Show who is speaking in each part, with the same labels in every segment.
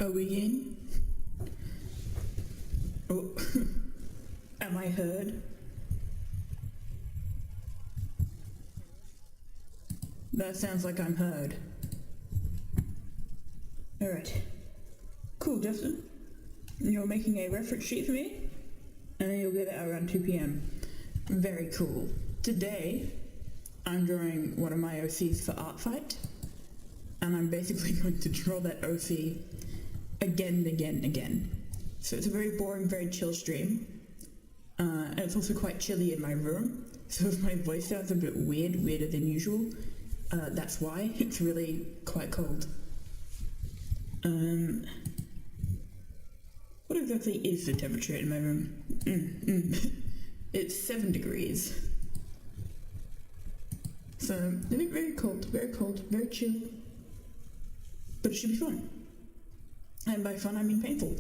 Speaker 1: Are we in? Oh, am I heard? That sounds like I'm heard. Alright. Cool, Justin. You're making a reference sheet for me, and then you'll get it around 2 p.m. Very cool. Today, I'm drawing one of my OCs for Art Fight, and I'm basically going to draw that OC again and again and again. So it's a very boring, very chill stream, and it's also quite chilly in my room, so if my voice sounds a bit weirder than usual, that's why. It's really quite cold. What exactly is the temperature in my room? It's 7 degrees. So, very cold, very chill. But it should be fun. And by fun, I mean painful.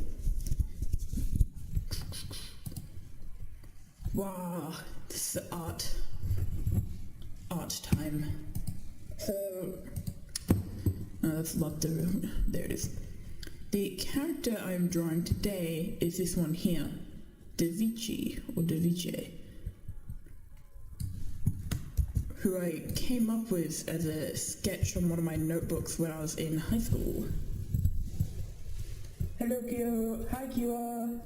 Speaker 1: Wow, this is art time. So, that's locked over. There it is. The character I'm drawing today is this one here, Daviche, who I came up with as a sketch on one of my notebooks when I was in high school. Hello, Kyo. Hi, Kyo.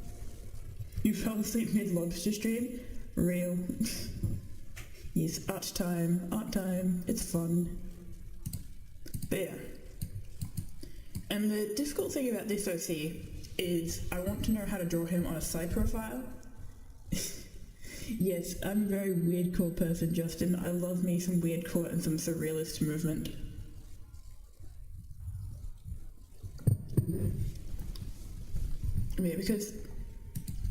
Speaker 1: You fell asleep mid-lobster stream? Real. Yes, art time, it's fun. But yeah. And the difficult thing about this OC is I want to know how to draw him on a side profile. Yes, I'm a very weird core person, Justin. I love me some weird core and some surrealist movement. Yeah, because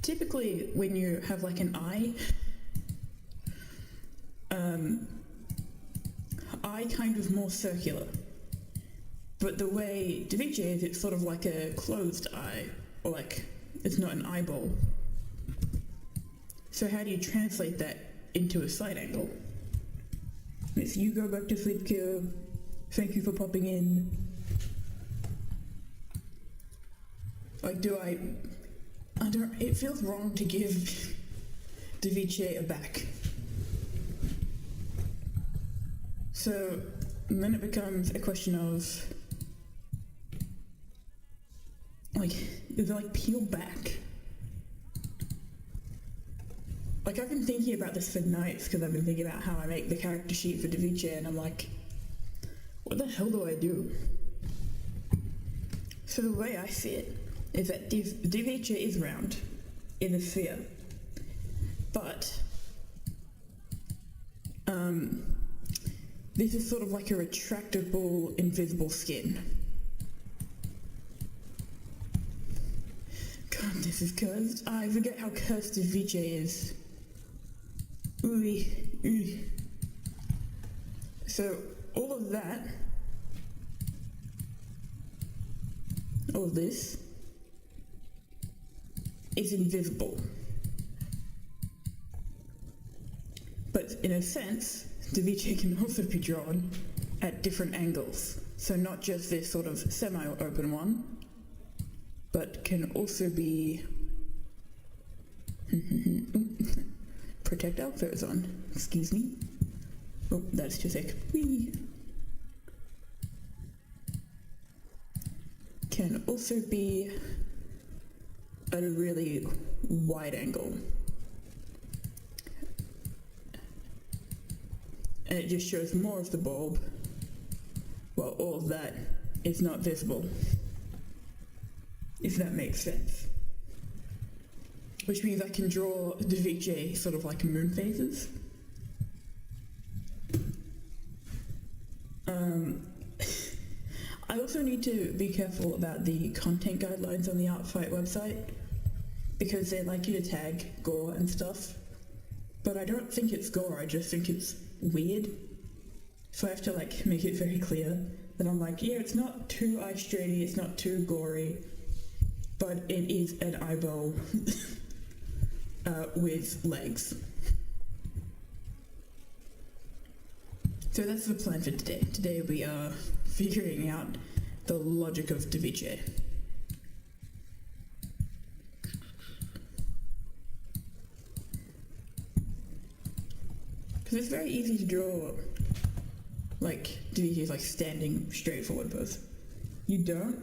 Speaker 1: typically when you have like an eye kind of more circular. But the way Daviche is, it's sort of like a closed eye, or like, it's not an eyeball. So how do you translate that into a side angle? If you go back to sleep, Kyo, thank you for popping in. Like, it feels wrong to give Daviche a back. So then it becomes a question of, like, is it like peel back? Like, I've been thinking about this for nights because I've been thinking about how I make the character sheet for Daviche, and I'm like, what the hell do I do? So the way I see it is that Daviche is round in a sphere, but this is sort of like a retractable, invisible skin. God, this is cursed. I forget how cursed Daviche is. Ooh. So, all of this, is invisible. But in a sense, Daviche can also be drawn at different angles. So not just this sort of semi-open one, but can also be... Protect outfits on. Excuse me. Oh, that's too thick. Whee! Can also be at a really wide angle. And it just shows more of the bulb, while all of that is not visible. If that makes sense. Which means I can draw Daviche sort of like moon phases. I also need to be careful about the content guidelines on the Art Fight website, because they like you to tag gore and stuff. But I don't think it's gore, I just think it's weird. So I have to like make it very clear that I'm like, yeah, it's not too eye strainy, it's not too gory, but it is an eyeball with legs. So that's the plan for today. Today we are figuring out the logic of Daviche. Because it's very easy to draw, like, Daviche's like standing straightforward pose. You don't?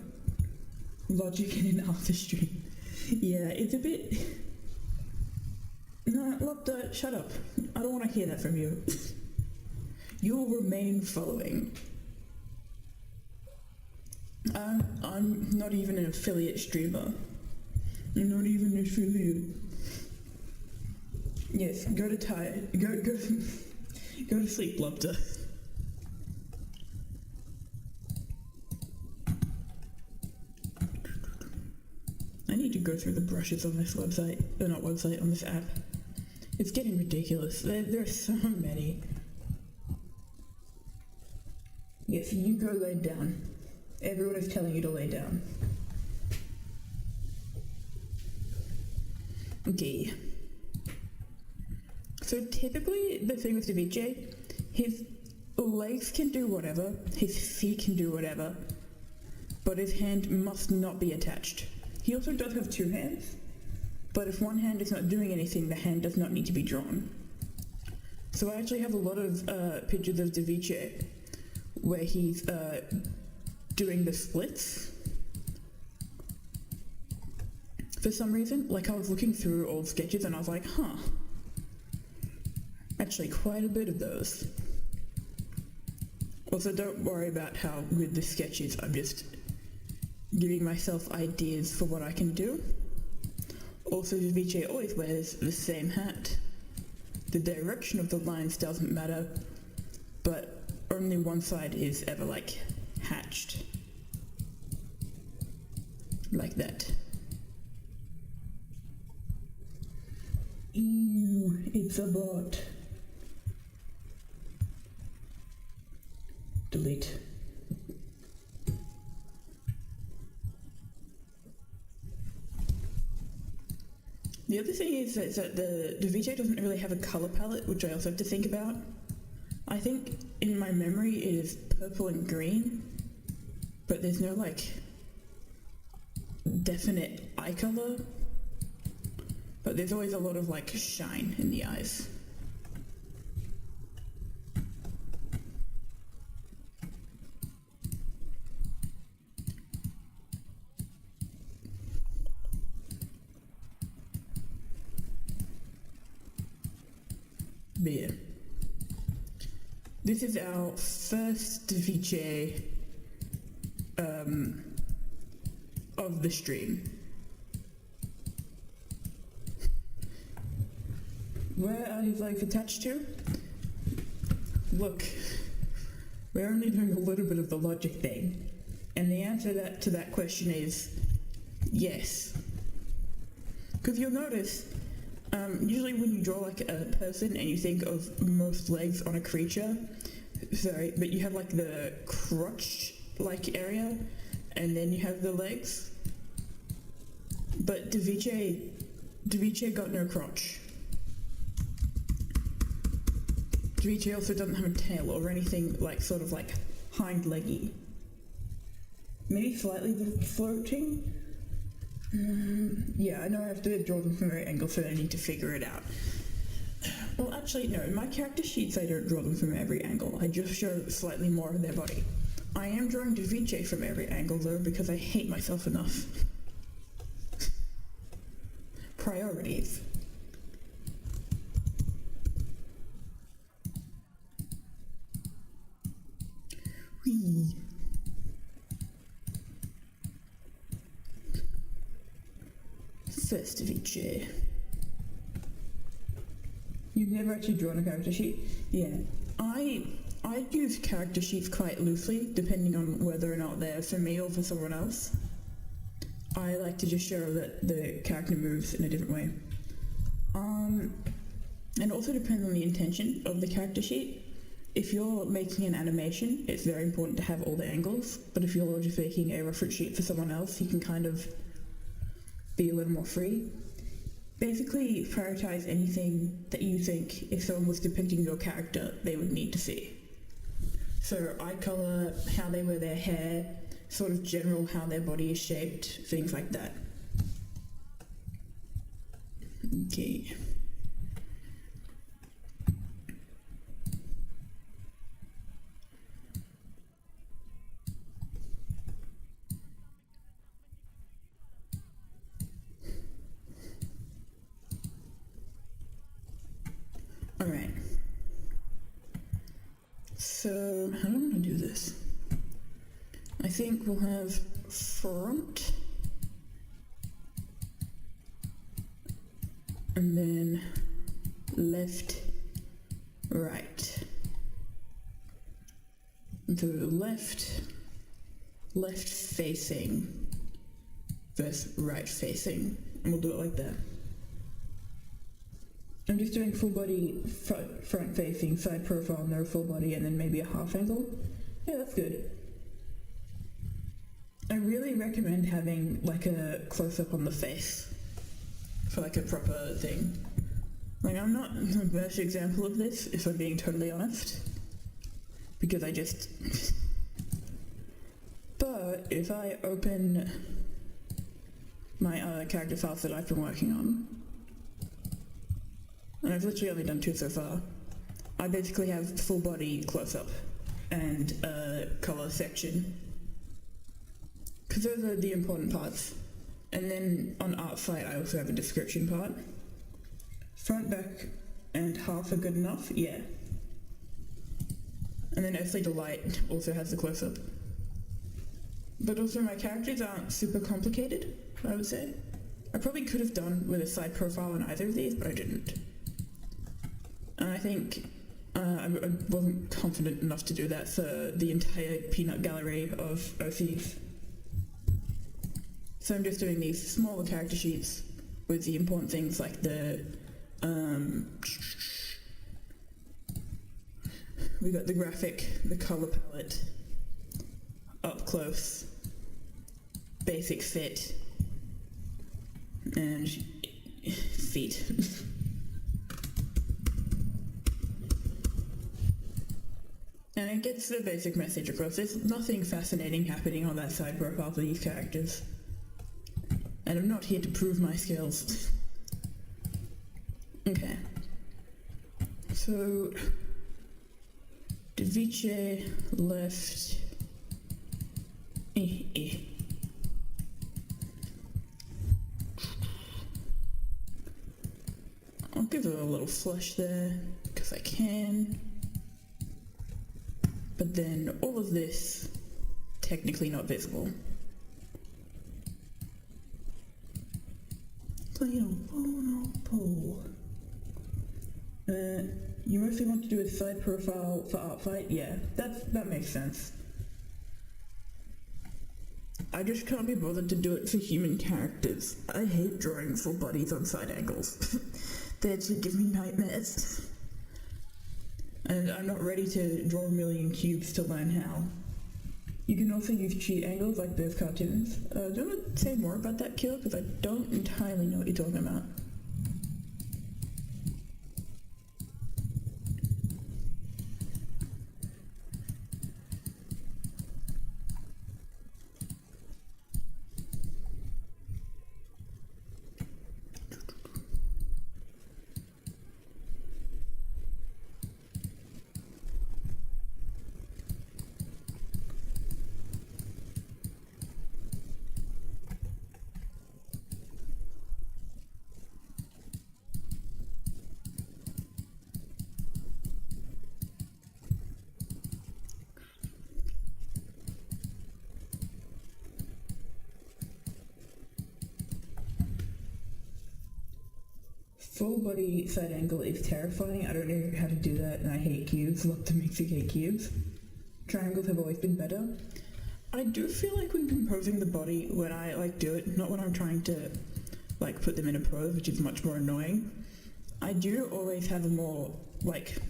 Speaker 1: Logic and artistry. Yeah, it's a bit... No, Lopta, shut up. I don't want to hear that from you. You'll remain following. I'm not even an affiliate streamer. I'm not even an affiliate. Yes, go to sleep, Lopta. I need to go through the brushes on this website, or not website, on this app. It's getting ridiculous. There are so many. Yes, you go lay down. Everyone is telling you to lay down. Okay. So typically, the thing with Daviche, his legs can do whatever, his feet can do whatever, but his hand must not be attached. He also does have two hands, but if one hand is not doing anything, the hand does not need to be drawn. So I actually have a lot of pictures of Daviche where he's doing the splits. For some reason, like I was looking through old sketches and I was like, huh, actually quite a bit of those. Also, don't worry about how good the sketch is, I'm just giving myself ideas for what I can do. Also, Daviche always wears the same hat. The direction of the lines doesn't matter, but only one side is ever like hatched. Like that. Ew, it's a bot. Delete. The other thing is that the Daviche doesn't really have a colour palette, which I also have to think about. I think in my memory it is purple and green, but there's no like definite eye colour. But there's always a lot of like shine in the eyes. But yeah. This is our first Daviche of the stream. Where are his legs attached to? Look, we're only doing a little bit of the logic thing, and the answer to that question is yes. Because you'll notice, usually when you draw like a person and you think of most legs on a creature, sorry, but you have like the crotch-like area, and then you have the legs. But Daviche got no crotch. Daviche also doesn't have a tail or anything like sort of like hind leggy. Maybe slightly floating? Yeah, I know I have to draw them from every angle, so I need to figure it out. Well, actually, no, in my character sheets I don't draw them from every angle. I just show slightly more of their body. I am drawing Daviche from every angle though, because I hate myself enough. Priorities. Whee. First Daviche. You've never actually drawn a character sheet? Yeah. I use character sheets quite loosely, depending on whether or not they're for me or for someone else. I like to just show that the character moves in a different way. And also depends on the intention of the character sheet. If you're making an animation, it's very important to have all the angles, but if you're just making a reference sheet for someone else, you can kind of be a little more free. Basically, prioritize anything that you think if someone was depicting your character, they would need to see. So eye color, how they wear their hair, sort of general how their body is shaped, things like that. Okay. So, how do I want to do this? I think we'll have front, and then left, right. So left facing versus right facing, and we'll do it like that. I'm just doing full body, front facing, side profile, no full body, and then maybe a half angle. Yeah, that's good. I really recommend having like a close-up on the face for like a proper thing. Like, I'm not the best example of this, if I'm being totally honest, because I just... But if I open my other character files that I've been working on, and I've literally only done 2 so far, I basically have full body close-up and a color section, because those are the important parts. And then on art site I also have a description part. Front, back, and half are good enough, yeah. And then Earthly Delight also has the close-up. But also my characters aren't super complicated, I would say. I probably could have done with a side profile on either of these, but I didn't. And I think I wasn't confident enough to do that for the entire peanut gallery of OCs. So I'm just doing these smaller character sheets with the important things like the we got the graphic, the color palette, up close, basic fit, and feet. And it gets the basic message across. There's nothing fascinating happening on that side profile for these characters. And I'm not here to prove my skills. Okay. So, Daviche left. I'll give it a little flush there, because I can. But then all of this, technically not visible. Play on pole. You mostly want to do a side profile for art fight? Yeah, that makes sense. I just can't be bothered to do it for human characters. I hate drawing full bodies on side angles. They actually give me nightmares. And I'm not ready to draw a million cubes to learn how. You can also use cheat angles like those cartoons. Do you want to say more about that, Kill? Because I don't entirely know what you're talking about. Full body side angle is terrifying. I don't know how to do that, and I hate cubes. Love makes me hate cubes. Triangles have always been better. I do feel like when composing the body, when I do it, not when I'm trying to put them in a pose, which is much more annoying, I do always have a more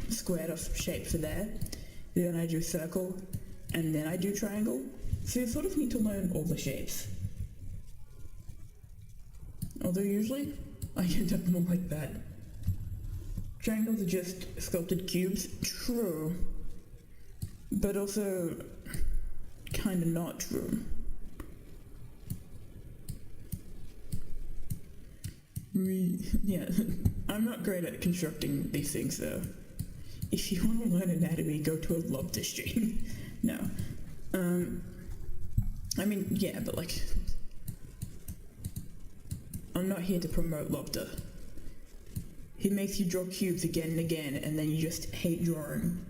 Speaker 1: squared off shape for there. Then I do circle, and then I do triangle. So you sort of need to learn all the shapes. Although usually I end up more like that. Triangles are just sculpted cubes, true, but also kind of not true. Yeah, I'm not great at constructing these things though. If you want to learn anatomy, go to a lobster stream. No. I mean, yeah, but I'm not here to promote Lobster. He makes you draw cubes again and again, and then you just hate drawing.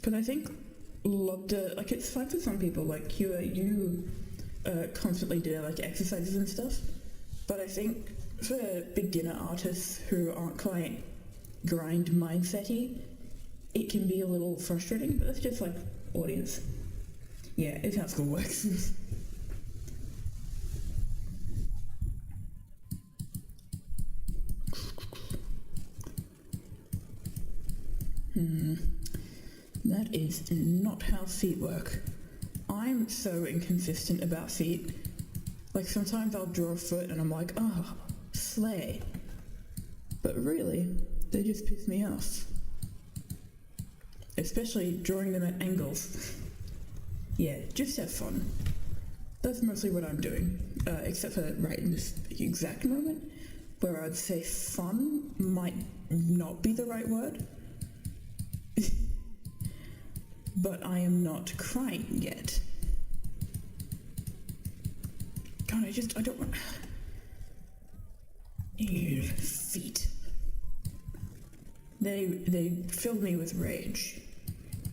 Speaker 1: But I think Lobda, like, it's fine for some people. Like, you constantly do, like, exercises and stuff. But I think for beginner artists who aren't quite grind mindset-y, it can be a little frustrating, but that's just, like, audience. Yeah, it's how school works. That is not how feet work. I'm so inconsistent about feet. Like, sometimes I'll draw a foot and I'm like, oh, slay. But really, they just piss me off. Especially drawing them at angles. Yeah, just have fun. That's mostly what I'm doing. Except for right in this exact moment, where I'd say fun might not be the right word. But I am not crying yet. God, I don't want... Ew, feet. They filled me with rage.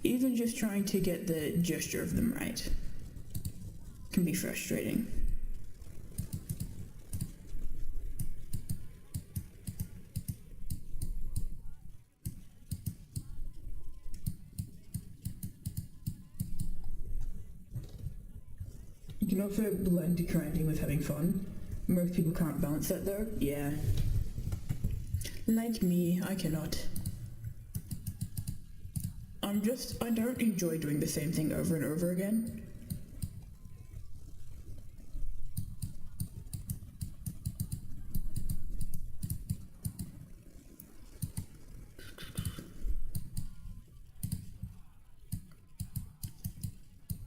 Speaker 1: Even just trying to get the gesture of them right can be frustrating. You can also blend grinding with having fun. Most people can't balance that though. Yeah. Like me, I cannot. I don't enjoy doing the same thing over and over again.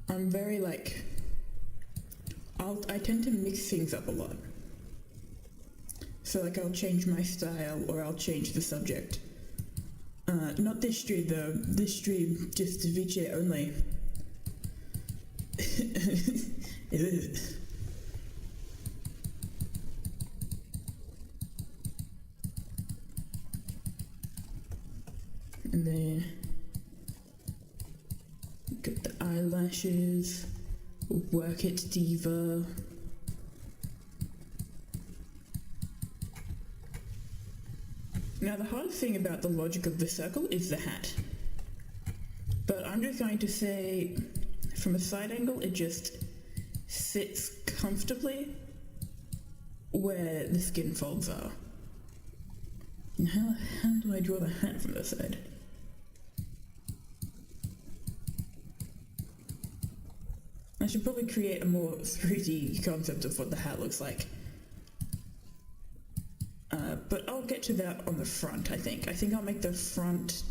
Speaker 1: I'm very like, I tend to mix things up a lot. So like I'll change my style or I'll change the subject. Not this stream though, this stream just Daviche only. And then get the eyelashes, work it diva. Now the hardest thing about the logic of the circle is the hat. But I'm just going to say, from a side angle, it just sits comfortably where the skin folds are. And how do I draw the hat from the side? I should probably create a more 3D concept of what the hat looks like. But I'll get to that on the front, I think. I think I'll make the front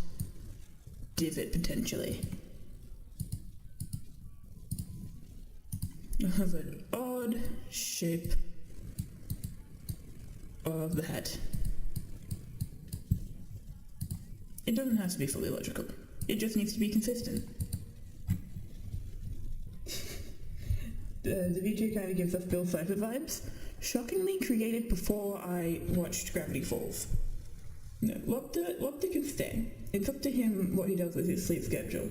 Speaker 1: divot, potentially. I'll have an odd shape of the hat. It doesn't have to be fully logical. It just needs to be consistent. The video kind of gives us Bill Cipher vibes. Shockingly created before I watched Gravity Falls. No, Lobda can stay. It's up to him what he does with his sleep schedule.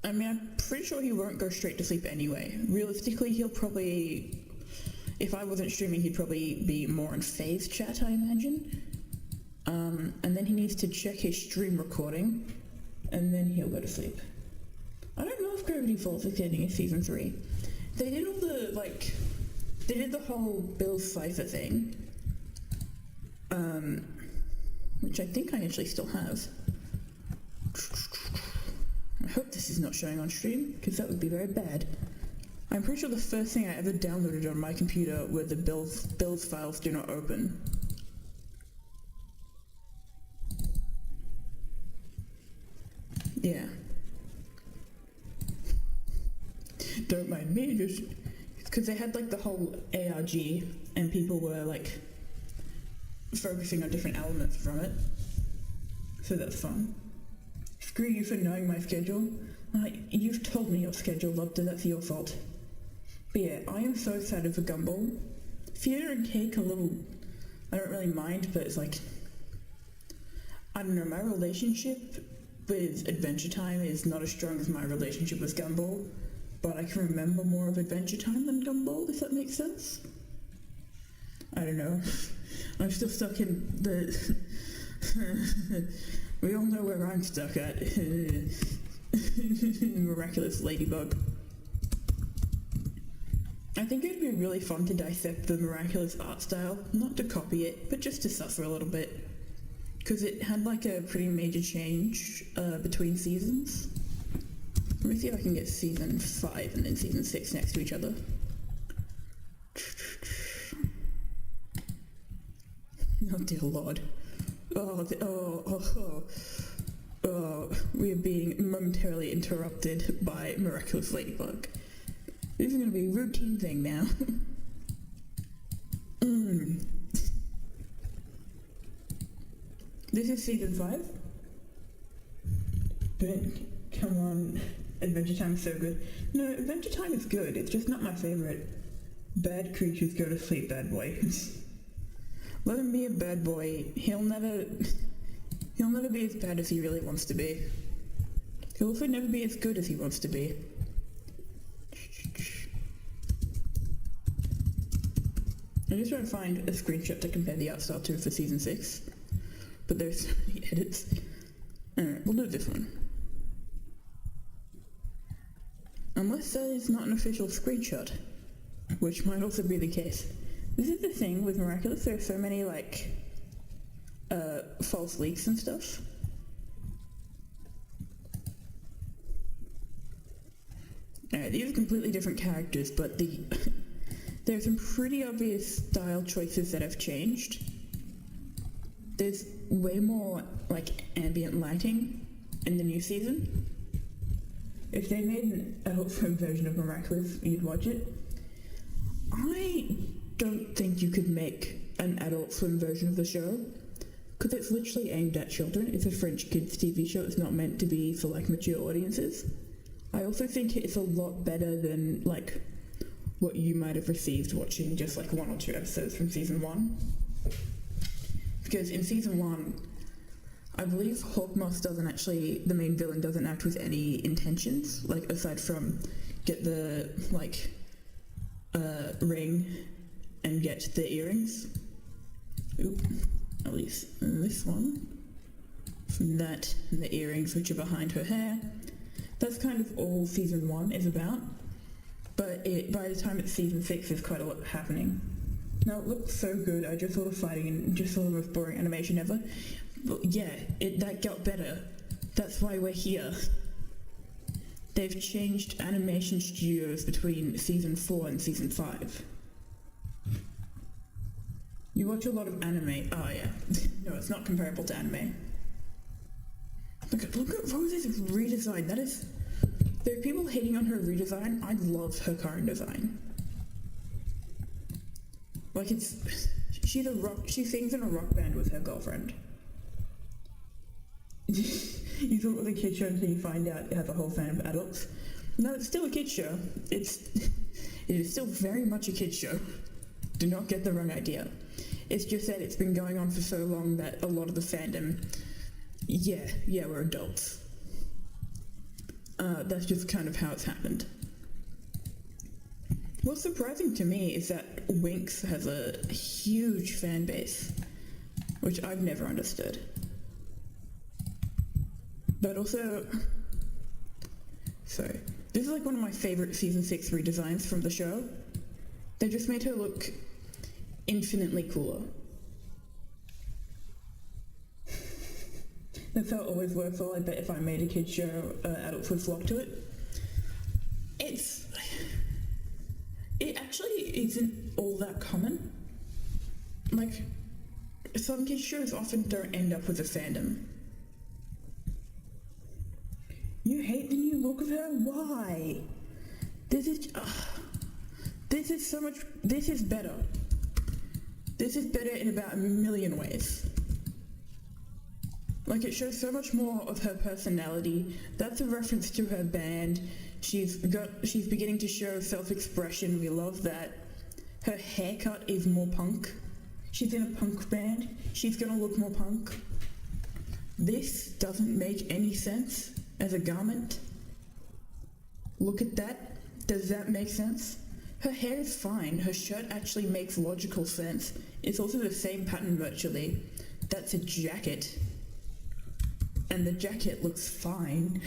Speaker 1: I mean, I'm pretty sure he won't go straight to sleep anyway. Realistically, he'll probably... If I wasn't streaming, he'd probably be more on phase chat, I imagine. And then he needs to check his stream recording, and then he'll go to sleep. I don't know if Gravity Falls is getting a season 3. They did all the, like... They did the whole Bill Cipher thing. Which I think I actually still have. I hope this is not showing on stream, because that would be very bad. I'm pretty sure the first thing I ever downloaded on my computer were the Bill's files do not open. Yeah. Don't mind me, just because they had like the whole ARG and people were like focusing on different elements from it. So that's fun. Screw you for knowing my schedule. You've told me your schedule, Lobda, that's your fault. But yeah, I am so excited for Gumball. Theatre and Cake a little, I don't really mind, but it's like, I don't know, my relationship with Adventure Time is not as strong as my relationship with Gumball, but I can remember more of Adventure Time than Gumball, if that makes sense. I don't know. I'm still stuck in the... We all know where I'm stuck at. Miraculous Ladybug. I think it would be really fun to dissect the Miraculous art style, not to copy it, but just to suffer a little bit. Because it had like a pretty major change between seasons. Let me see if I can get season 5 and then season 6 next to each other. Oh dear lord. We are being momentarily interrupted by Miraculous Ladybug. This is going to be a routine thing now. This is season 5. But, come on, Adventure Time is so good. No, Adventure Time is good, it's just not my favorite. Bad creatures go to sleep, bad boy. Let him be a bad boy. He'll never be as bad as he really wants to be. He'll also never be as good as he wants to be. I'm just trying to find a screenshot to compare the art style to for season 6. But there's so many edits. Alright, we'll do this one. Unless that is not an official screenshot, which might also be the case. This is the thing with Miraculous, there are so many, like, false leaks and stuff. Alright, these are completely different characters, but there's some pretty obvious style choices that have changed. There's way more, like, ambient lighting in the new season. If they made an adult film version of Miraculous, you'd watch it. I don't think you could make an adult swim version of the show, because it's literally aimed at children. It's a French kids TV show. It's not meant to be for, like, mature audiences. I also think it's a lot better than, like, what you might have received watching just, like, 1 or 2 episodes from season 1. Because in season 1, I believe Hawkmoth the main villain doesn't act with any intentions, like, aside from get the, like, ring and get the earrings. Oop, at least this one. From that, and the earrings which are behind her hair. That's kind of all season 1 is about. But by the time it's season 6, there's quite a lot happening. Now, it looks so good. I just saw the fighting and just saw the most boring animation ever. But yeah, that got better. That's why we're here. They've changed animation studios between season 4 and season 5. You watch a lot of anime. Oh yeah. No, it's not comparable to anime. Look at Rose's redesign. There are people hating on her redesign. I love her current design. Like, she sings in a rock band with her girlfriend. You thought it was a kid show until you find out it has a whole fan of adults. No, it's still a kid show. It is still very much a kid show. Do not get the wrong idea. It's just that it's been going on for so long that a lot of the fandom, yeah, we're adults. That's just kind of how it's happened. What's surprising to me is that Winx has a huge fan base, which I've never understood. But also, sorry, this is like one of my favorite season 6 redesigns from the show. They just made her look infinitely cooler. That's how it always works, though. I bet if I made a kid's show, adults would flock to it. It actually isn't all that common. Like, some kids shows often don't end up with a fandom. You hate the new look of her? Why? This is better. This is better in about a million ways. Like, it shows so much more of her personality. That's a reference to her band. She's beginning to show self-expression. We love that. Her haircut is more punk. She's in a punk band. She's gonna look more punk. This doesn't make any sense as a garment. Look at that. Does that make sense? Her hair is fine. Her shirt actually makes logical sense. It's also the same pattern virtually. That's a jacket. And the jacket looks fine.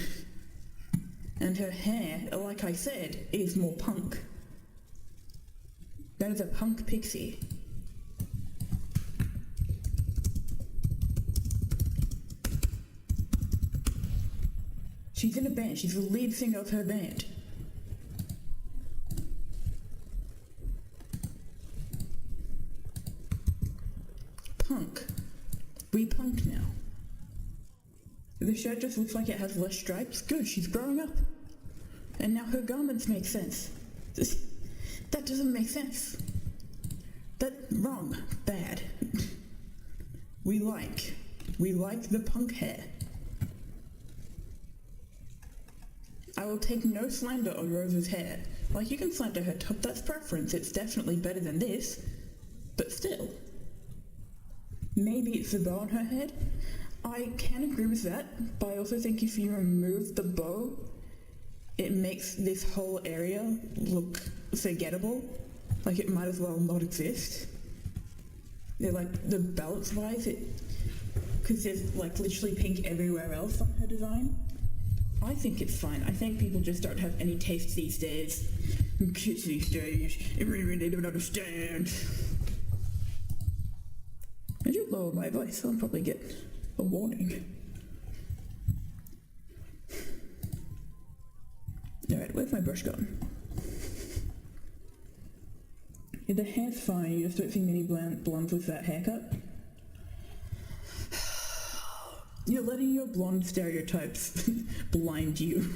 Speaker 1: And her hair, like I said, is more punk. That is a punk pixie. She's in a band. She's the lead singer of her band. Punk. We punk now. The shirt just looks like it has less stripes. Good, she's growing up. And now her garments make sense. That doesn't make sense. Wrong. Bad. We like the punk hair. I will take no slander on Rose's hair. Like, you can slander her top, that's preference. It's definitely better than this. But still. Maybe it's the bow on her head. I can agree with that, but I also think if you remove the bow, it makes this whole area look forgettable. Like, it might as well not exist. They're like, the balance-wise, because there's like literally pink everywhere else on her design. I think it's fine. I think people just don't have any taste these days. Kids these days, they don't understand. I should lower my voice, I'll probably get a warning. Alright, where's my brush gone? Yeah, the hair's fine, you just don't see many blondes with that haircut. You're letting your blonde stereotypes blind you.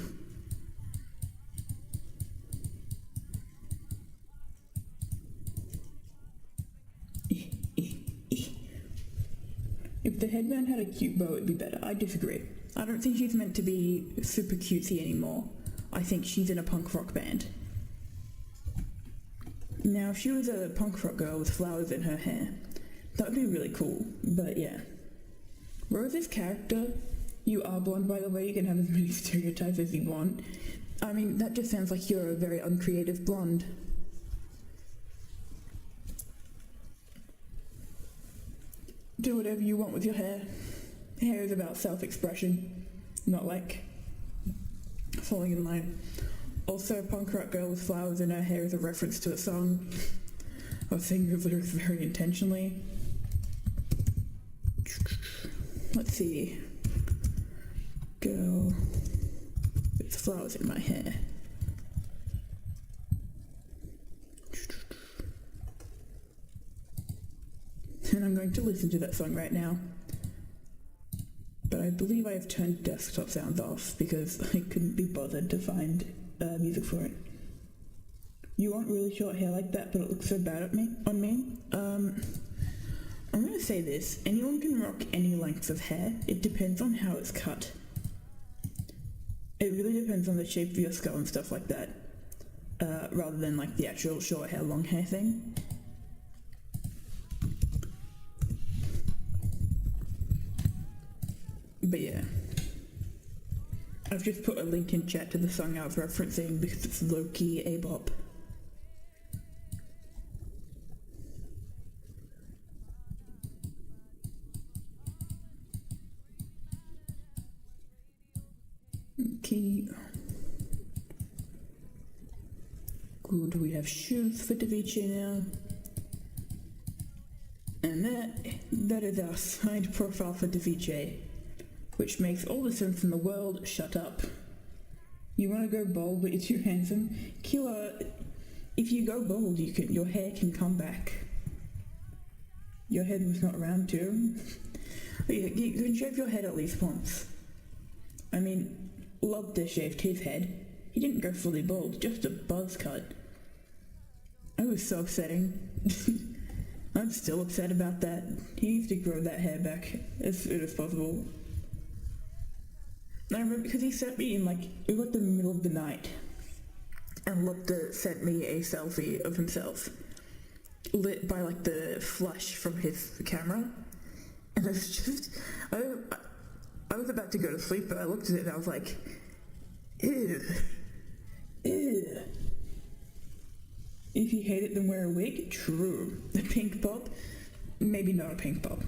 Speaker 1: If the headband had a cute bow, it'd be better. I disagree. I don't think she's meant to be super cutesy anymore. I think she's in a punk rock band. Now, if she was a punk rock girl with flowers in her hair, that would be really cool, but yeah. Rose's character, you are blonde by the way, you can have as many stereotypes as you want. I mean, that just sounds like you're a very uncreative blonde. Do whatever you want with your hair. Hair is about self-expression, not like falling in line. Also, punk rock girl with flowers in her hair is a reference to a song. I was singing the lyrics very intentionally. Let's see. Girl with flowers in my hair. And I'm going to listen to that song right now. But I believe I have turned desktop sounds off because I couldn't be bothered to find music for it. You want really short hair like that, but it looks so bad on me? I'm going to say this. Anyone can rock any length of hair. It depends on how it's cut. It really depends on the shape of your skull and stuff like that. Rather than like the actual short hair, long hair thing. But yeah. I've just put a link in chat to the song I was referencing because it's low-key A-bop. Okay. Good, we have shoes for Daviche now. And that is our side profile for Daviche, which makes all the sense in the world. Shut up. You want to go bald but you're too handsome? Killer, if you go bald, your hair can come back. Your head was not round too. You can shave your head at least once. I mean, Lobster shaved his head. He didn't go fully bald, just a buzz cut. It was so upsetting. I'm still upset about that. He needs to grow that hair back as soon as possible. I remember because he sent me in it was the middle of the night, and Lobster sent me a selfie of himself, lit by the flash from his camera, and it was just, I was about to go to sleep, but I looked at it and I was like, ew. Ew. If you hate it, then wear a wig? True. The pink bob? Maybe not a pink bob.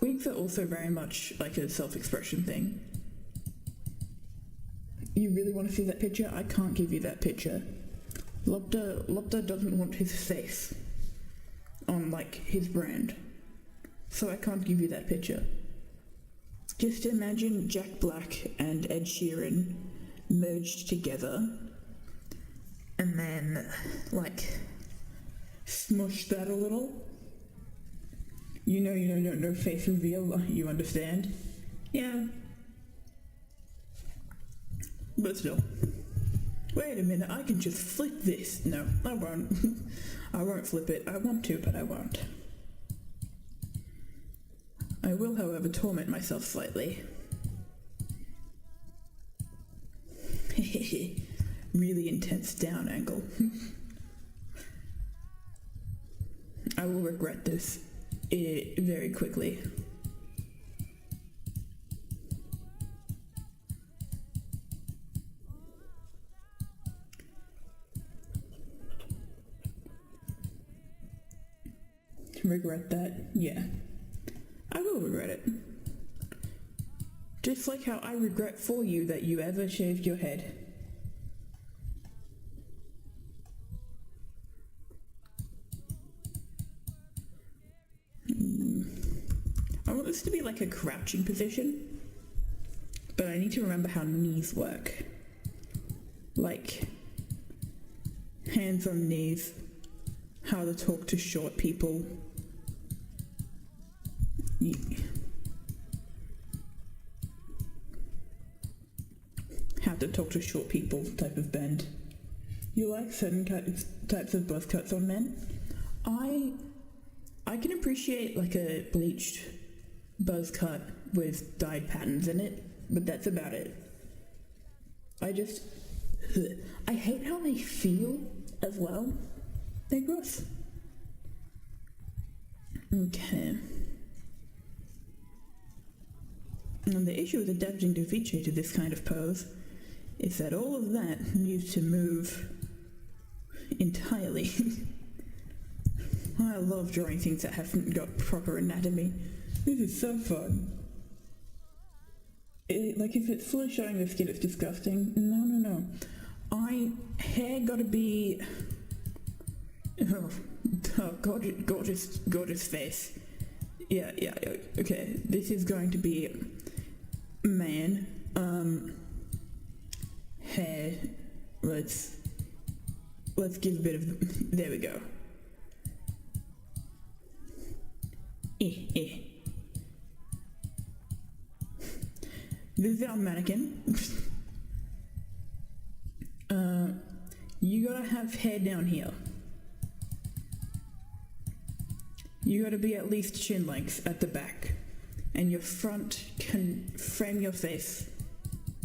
Speaker 1: Wigs are also very much like a self-expression thing. You really want to see that picture? I can't give you that picture. Lobster doesn't want his face on, like, his brand. So I can't give you that picture. Just imagine Jack Black and Ed Sheeran merged together and then, like, smush that a little. No face reveal, you understand? Yeah. But still. Wait a minute, I can just flip this. No, I won't. I won't flip it. I want to, but I won't. I will, however, torment myself slightly. Really intense down angle. I will regret this very quickly. Regret that? Yeah. I will regret it. Just like how I regret for you that you ever shaved your head. I want this to be like a crouching position, but I need to remember how knees work. Like, hands on knees, how to talk to short people. How to talk to short people type of bend. You like certain types of buzz cuts on men? I can appreciate like a bleached buzz cut with dyed patterns in it, but that's about it. I hate how they feel as well. They're gross. Okay. And the issue with adapting Daviche to this kind of pose is that all of that needs to move entirely. I love drawing things that haven't got proper anatomy. This is so fun. Like, if it's fully showing the skin, it's disgusting. No. Hair gotta be... Oh, gorgeous face. Yeah, okay. This is going to be man. Hair. Let's give a bit of... There we go. This is our mannequin. You gotta have hair down here. You gotta be at least chin length at the back. And your front can frame your face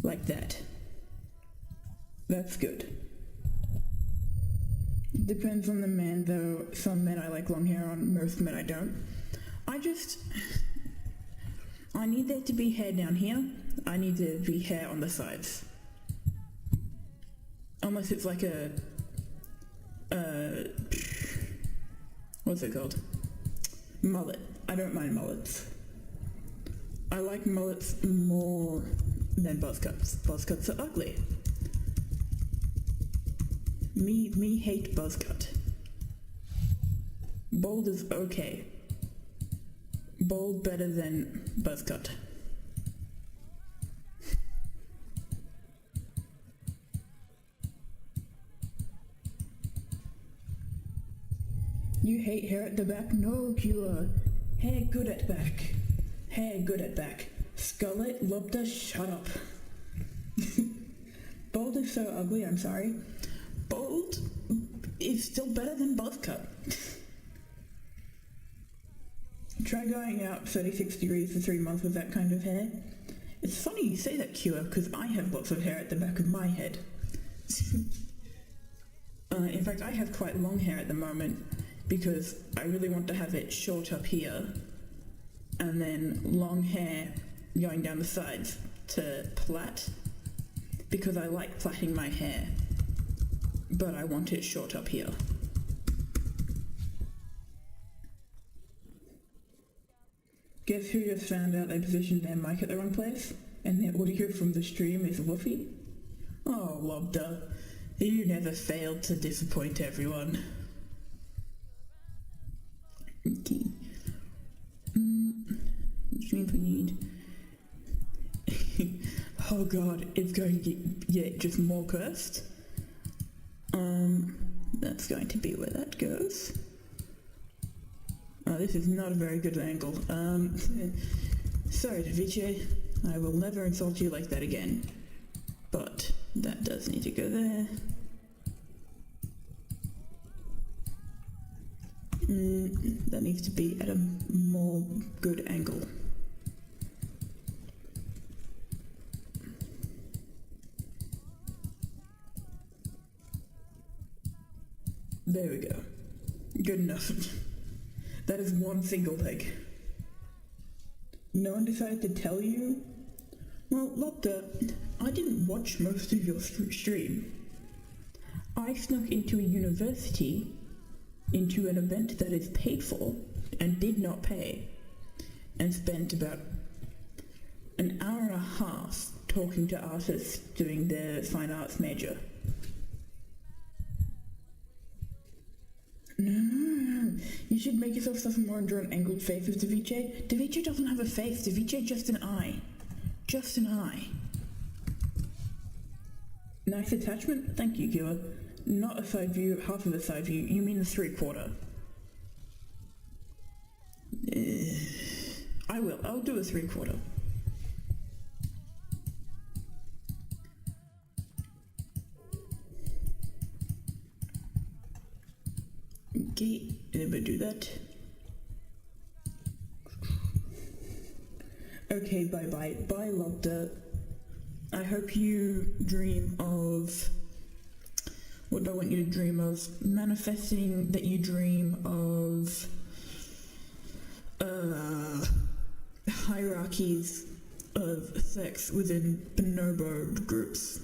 Speaker 1: like that. That's good. Depends on the man though. Some men I like long hair on, most men I don't. I need there to be hair down here. I need there to be hair on the sides. Unless it's like a... what's it called? Mullet. I don't mind mullets. I like mullets more than buzz cuts. Buzz cuts are ugly. Me hate buzz cut. Bald is okay. Bald better than buzz cut. You hate hair at the back? No cure. Hair good at back. Hair good at back. Skullet, lobster, shut up. Bald is so ugly, I'm sorry. Bald is still better than buzz cut. Try going out 36 degrees for 3 months with that kind of hair. It's funny you say that, Cure, because I have lots of hair at the back of my head. In fact, I have quite long hair at the moment because I really want to have it short up here and then long hair going down the sides to plait, because I like plaiting my hair, but I want it short up here. Guess who just found out they positioned their mic at the wrong place, and their audio from the stream is woofy? Oh, Lobda, you never failed to disappoint everyone. Okay. Which means we need... oh god, it's going to get just more cursed. That's going to be where that goes. Oh, this is not a very good angle. Sorry, Daviche. I will never insult you like that again. But that does need to go there. That needs to be at a more good angle. There we go. Good enough. That is one single leg. No one decided to tell you? Well, Lobda, I didn't watch most of your stream. I snuck into a university, into an event that is paid for, and did not pay, and spent about an hour and a half talking to artists doing their fine arts major. No, you should make yourself suffer more and draw an angled face with Daviche. Daviche doesn't have a face, Daviche just an eye. Just an eye. Nice attachment, thank you, Gila. Not a side view, half of a side view, you mean the 3/4. I'll do a 3/4. Okay, anybody do that? Okay, bye-bye. Bye, Lobda. I hope you dream of... what do I want you to dream of? Manifesting that you dream of... hierarchies of sex within bonobo groups.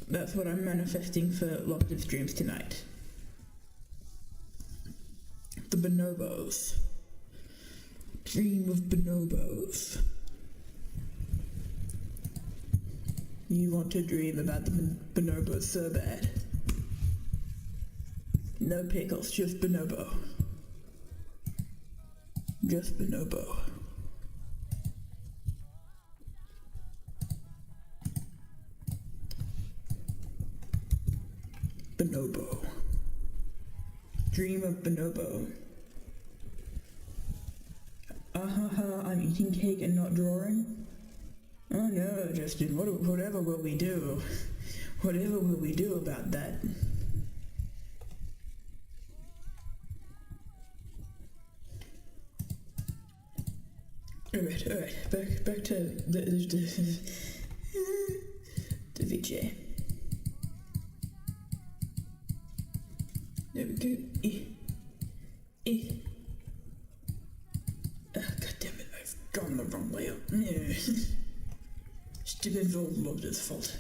Speaker 1: That's what I'm manifesting for Lobda's dreams tonight. The bonobos. Dream of bonobos. You want to dream about the bonobos so bad. No pickles, just bonobo. Just bonobo. Bonobo. Dream of bonobo. I'm eating cake and not drawing? Oh no, Justin, whatever will we do? Whatever will we do about that? Alright, back to the Daviche. There we go. God damn it, I've gone the wrong way up. Yeah. Stupid old Lobda's fault.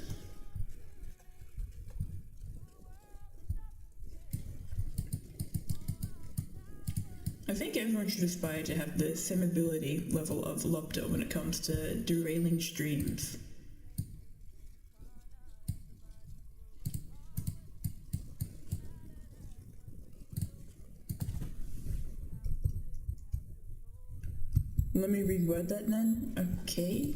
Speaker 1: I think everyone should aspire to have the same ability level of Lobda when it comes to derailing streams. Let me reword that then. Okay.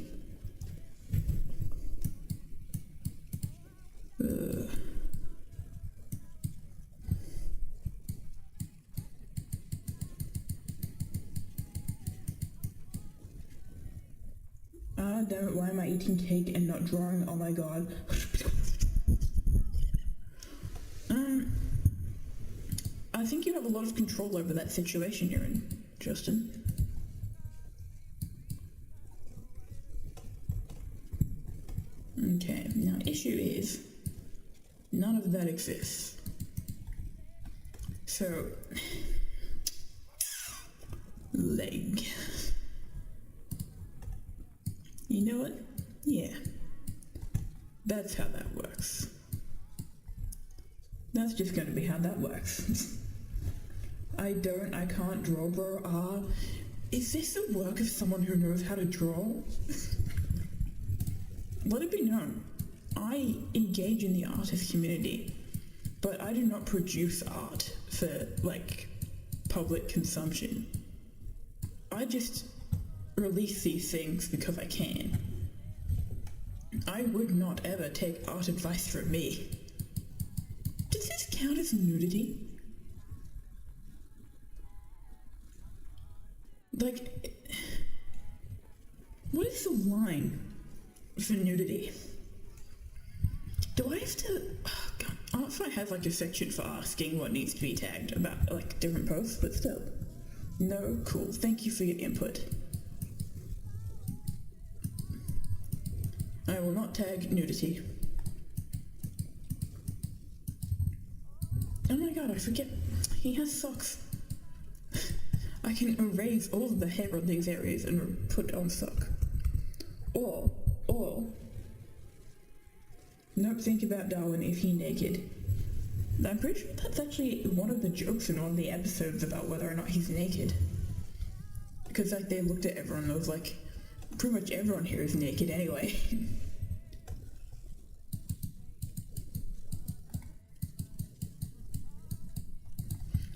Speaker 1: Damn it, why am I eating cake and not drawing? Oh my god. I think you have a lot of control over that situation you're in, Justin. Okay, now issue is, none of that exists. So, leg. You know what? Yeah. That's how that works. That's just gonna be how that works. I can't draw, bro. Is this the work of someone who knows how to draw? Let it be known, I engage in the artist community, but I do not produce art for, like, public consumption. I just release these things because I can. I would not ever take art advice from me. Does this count as nudity? Like, what is the line for nudity? Do I have to... Oh God, I don't know if I have, like, a section for asking what needs to be tagged about, like, different posts, but still. No? Cool. Thank you for your input. I will not tag nudity. Oh my god, I forget. He has socks. I can erase all of the hair on these areas and put on sock. Or... Nope, think about Darwin, is he naked? I'm pretty sure that's actually one of the jokes in one of the episodes about whether or not he's naked. Because, like, they looked at everyone and was like, pretty much everyone here is naked anyway.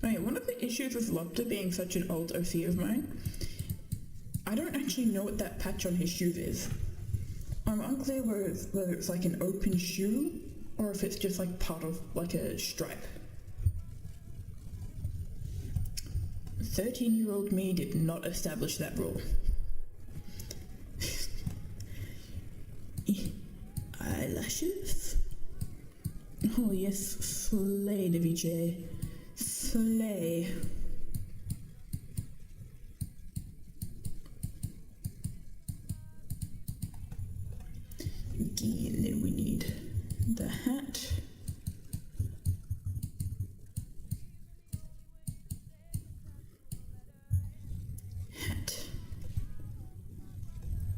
Speaker 1: Right, one of the issues with Lobster being such an old OC of mine, I don't actually know what that patch on his shoes is. I'm unclear whether it's like an open shoe or if it's just like part of like a stripe. 13-year-old me did not establish that rule. Eyelashes? Oh yes, slay, Daviche. Slay. And then we need the hat.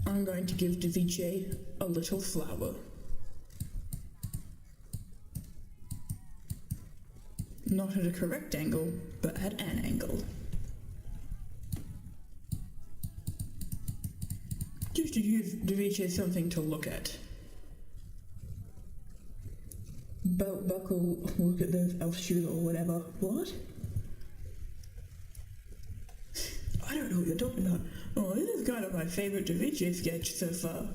Speaker 1: I'm going to give Daviche a little flower. Not at a correct angle, but at an angle. Just to give Daviche something to look at. Belt buckle, look at those elf shoes or whatever. What? I don't know what you're talking about. Oh, this is kind of my favourite Daviche sketch so far.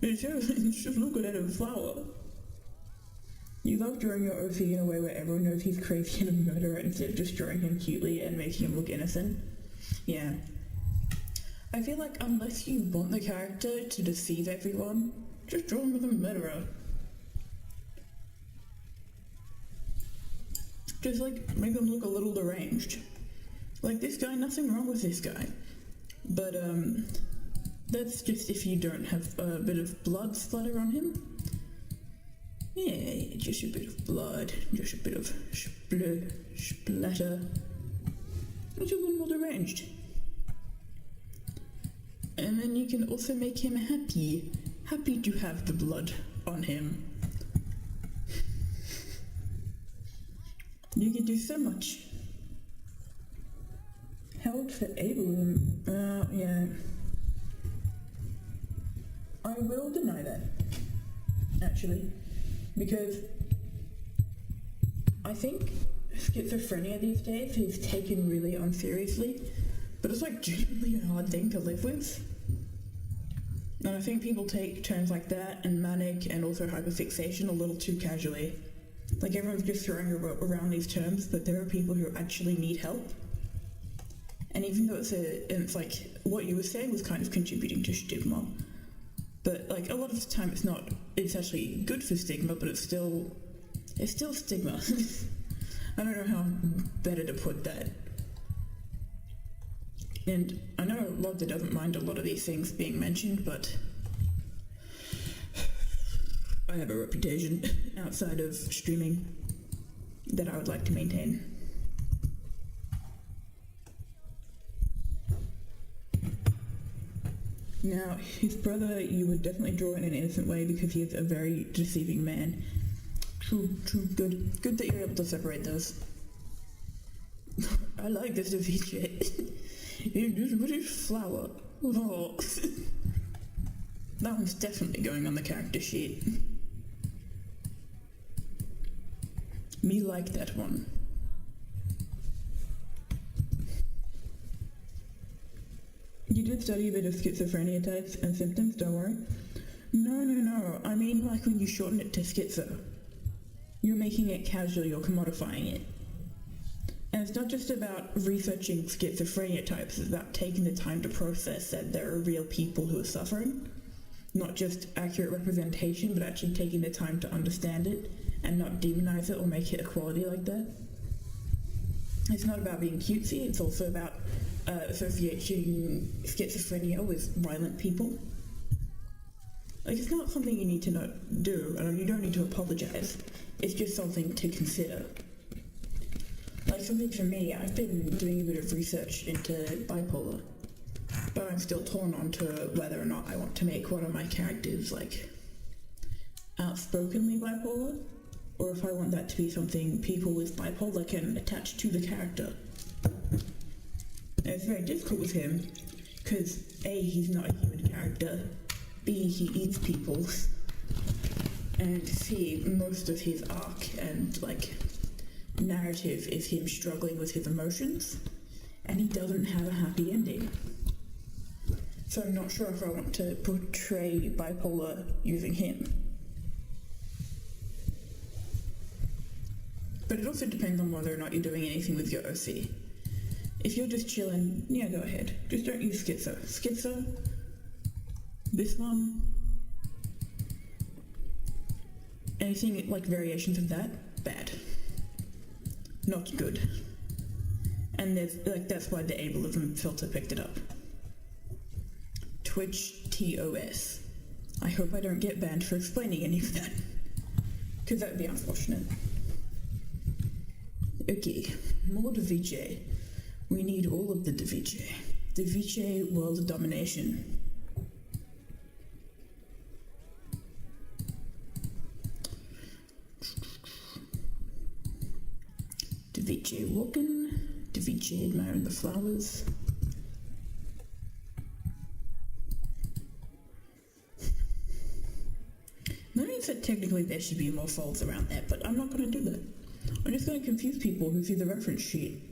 Speaker 1: It's just looking at a flower. You love drawing your OC in a way where everyone knows he's crazy and a murderer instead of just drawing him cutely and making him look innocent. Yeah. I feel like unless you want the character to deceive everyone, just draw him as a murderer. Just like, make them look a little deranged. Like this guy, nothing wrong with this guy. But, that's just if you don't have a bit of blood splatter on him. Yeah, just a bit of blood, just a bit of splatter. It's a little more deranged. And then you can also make him happy to have the blood on him. You can do so much. Held for ableism. Yeah. I will deny that, actually, because I think schizophrenia these days is taken really unseriously, but it's like genuinely a hard thing to live with. And I think people take terms like that and manic and also hyperfixation a little too casually. Like everyone's just throwing around these terms, but there are people who actually need help. And even though it's like what you were saying was kind of contributing to stigma, but like a lot of the time it's actually good for stigma, but it's still stigma. I don't know how better to put that. And I know Lobster doesn't mind a lot of these things being mentioned, but I have a reputation outside of streaming that I would like to maintain. Now, his brother, you would definitely draw in an innocent way because he is a very deceiving man. True, good that you're able to separate those. I like this Daviche. What is flower? Oh. That one's definitely going on the character sheet. Me like that one. You did study a bit of schizophrenia types and symptoms, don't worry. No. I mean like when you shorten it to schizo. You're making it casual, you're commodifying it. And it's not just about researching schizophrenia types, it's about taking the time to process that there are real people who are suffering. Not just accurate representation, but actually taking the time to understand it and not demonize it or make it a quality like that. It's not about being cutesy, it's also about associating schizophrenia with violent people. Like, it's not something you need to not do, and you don't need to apologize. It's just something to consider. Like, something for me, I've been doing a bit of research into bipolar, but I'm still torn on to whether or not I want to make one of my characters, like, outspokenly bipolar, or if I want that to be something people with bipolar can attach to the character. And it's very difficult with him, because A, he's not a human character, B, he eats people, and C, most of his arc and, like, narrative is him struggling with his emotions, and he doesn't have a happy ending. So I'm not sure if I want to portray bipolar using him. But it also depends on whether or not you're doing anything with your OC. If you're just chilling, yeah, go ahead. Just don't use schizo. Schizo, this one, anything like variations of that, bad. Not good. And there's, like, that's why the ableism filter picked it up. Twitch TOS. I hope I don't get banned for explaining any of that, because that would be unfortunate. Okay, more Daviche. We need all of the Daviche. Daviche world domination. Daviche walking, Daviche admiring the flowers. That means that technically there should be more folds around there, but I'm not going to do that. I'm just going to confuse people who see the reference sheet.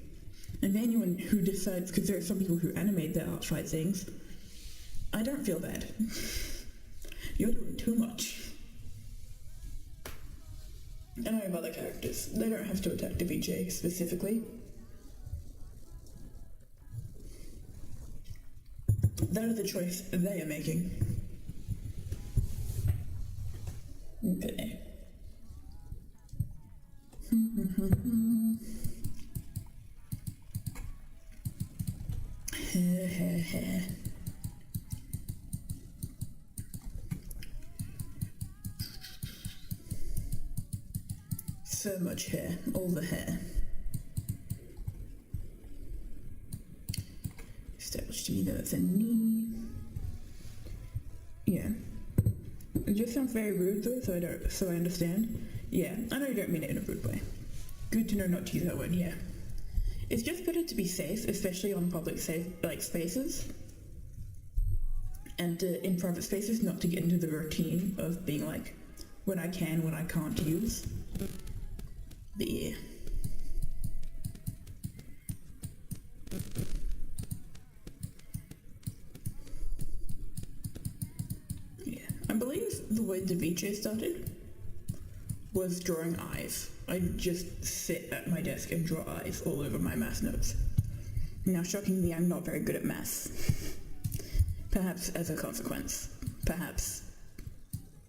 Speaker 1: And anyone who decides, because there are some people who animate their outright things, I don't feel bad. You're doing too much. And I have other characters. They don't have to attack Daviche specifically. That is the choice they are making. Okay. So much hair, all the hair. Established to me that it's a knee. Yeah. It just sounds very rude though, so I understand. Yeah, I know you don't mean it in a rude way. Good to know not to use that word, yeah. It's just better to be safe, especially on public spaces. And in private spaces, not to get into the routine of being like, when I can, when I can't use. But yeah. Yeah, I believe the way Daviche started was drawing eyes. I just sit at my desk and draw eyes all over my math notes. Now, shockingly, I'm not very good at maths. Perhaps as a consequence. Perhaps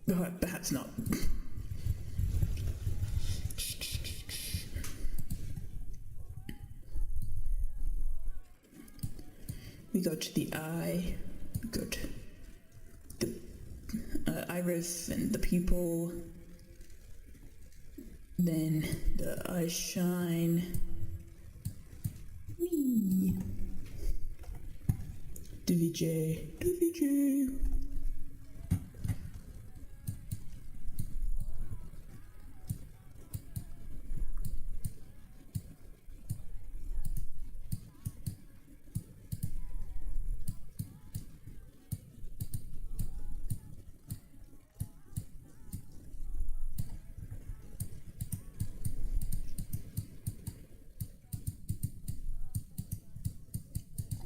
Speaker 1: not. We got the eye, we got the iris and the pupil, then the eye shine. Whee. Daviche, Daviche.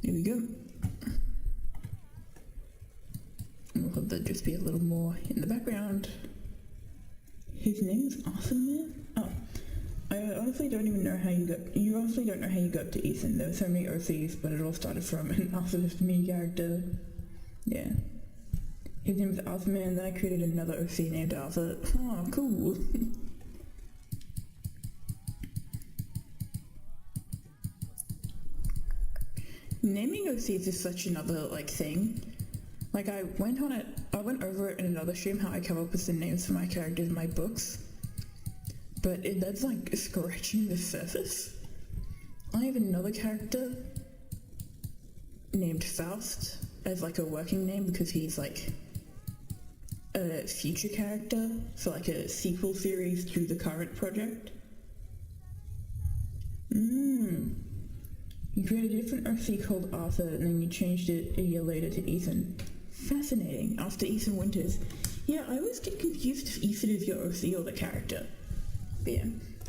Speaker 1: Here we go. We'll have that just be a little more in the background. His name's Awesome Man? Oh. I honestly don't even know how you honestly don't know how you got to Ethan. There were so many OCs, but it all started from an Awesome Me character. Yeah. His name is Awesome Man, then I created another OC named Arthur. Oh, cool. Naming OCs is such another, thing. I went over it in another stream, how I come up with the names for my characters in my books. But that's scratching the surface. I have another character named Faust as a working name because he's a future character for a sequel series to the current project. You created a different OC called Arthur, and then you changed it a year later to Ethan. Fascinating. After Ethan Winters. Yeah, I always get confused if Ethan is your OC or the character. But yeah.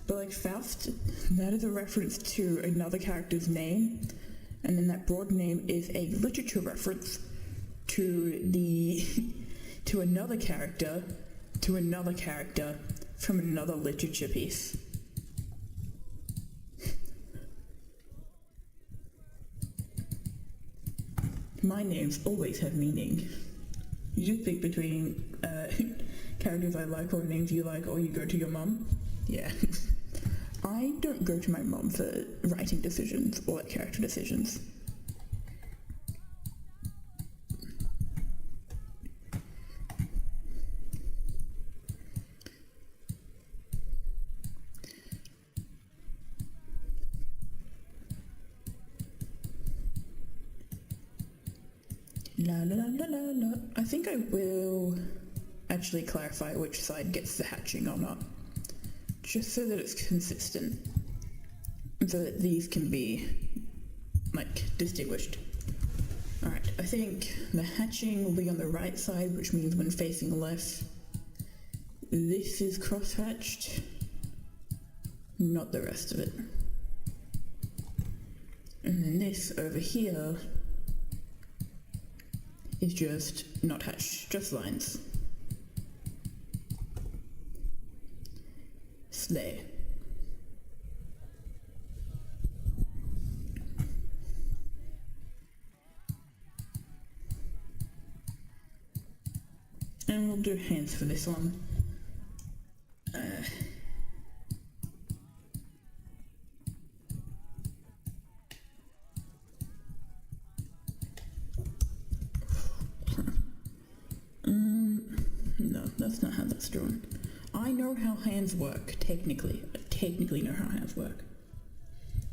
Speaker 1: But Faust, that is a reference to another character's name, and then that broad name is a literature reference to to another character from another literature piece. My names always have meaning. You just pick between characters I like or names you like, or you go to your mum. Yeah. I don't go to my mum for writing decisions or character decisions. La la la la la la. I think I will actually clarify which side gets the hatching or not, just so that it's consistent, so that these can be distinguished. Alright, I think the hatching will be on the right side, which means when facing left, this is cross-hatched, not the rest of it. And then this over here is just not hatched, just lines. Slay. And we'll do hands for this one. No, that's not how that's drawn. I know how hands work, technically. I technically know how hands work.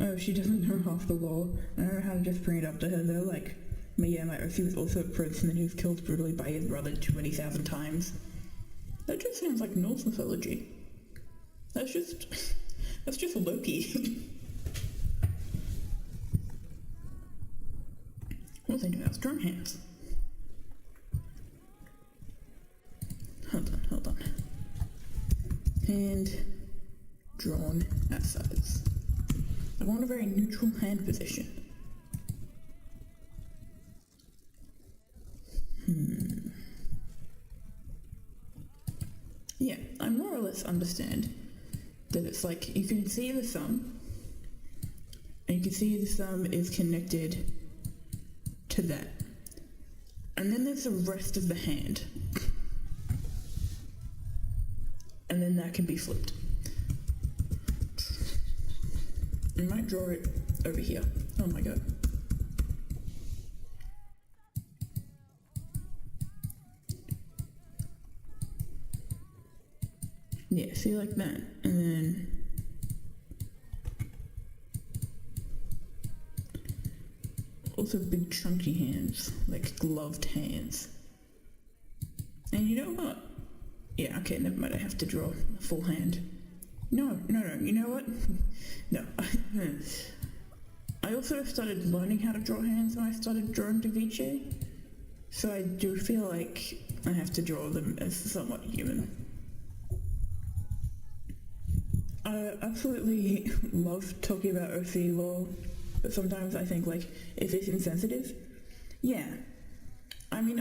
Speaker 1: Oh, she doesn't know half the lore. I don't know how to just bring it up to her though, my OC was also a prince and then he was killed brutally by his brother 20,000 times. That just sounds like Norse mythology. That's just Loki. What was I doing? I was drawing hands. Hold on. Hand drawn at size. I want a very neutral hand position. Yeah, I more or less understand that it's you can see the thumb, and you can see the thumb is connected to that. And then there's the rest of the hand. And then that can be flipped. I might draw it over here. Oh my god. Yeah, see like that. And then Also big chunky hands, like gloved hands. And you know what? Yeah, okay, never mind, I have to draw a full hand. No, you know what? No. I also started learning how to draw hands when I started drawing Daviche, so I do feel like I have to draw them as somewhat human. I absolutely love talking about OC lore, but sometimes I think, like, is this insensitive? Yeah. I mean,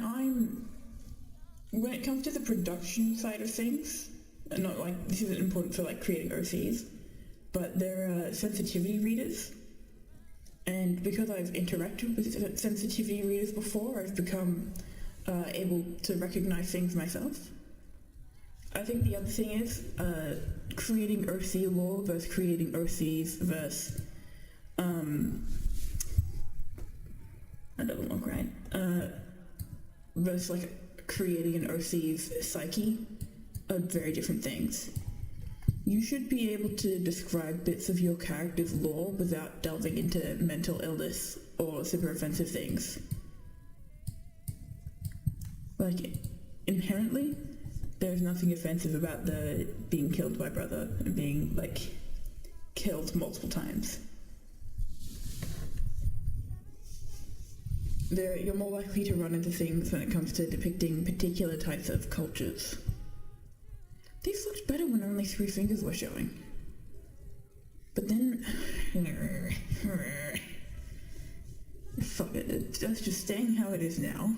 Speaker 1: when it comes to the production side of things, and not like, this isn't important for like creating OCs, but they're sensitivity readers. And because I've interacted with sensitivity readers before, I've become able to recognize things myself. I think the other thing is creating OC lore versus creating OCs versus that doesn't look right. Versus like creating an OC's psyche are very different things. You should be able to describe bits of your character's lore without delving into mental illness or super offensive things. Like, inherently, there's nothing offensive about the being killed by brother and being, like, killed multiple times. You're more likely to run into things when it comes to depicting particular types of cultures. These looked better when only 3 fingers were showing. But then... fuck it, that's just staying how it is now.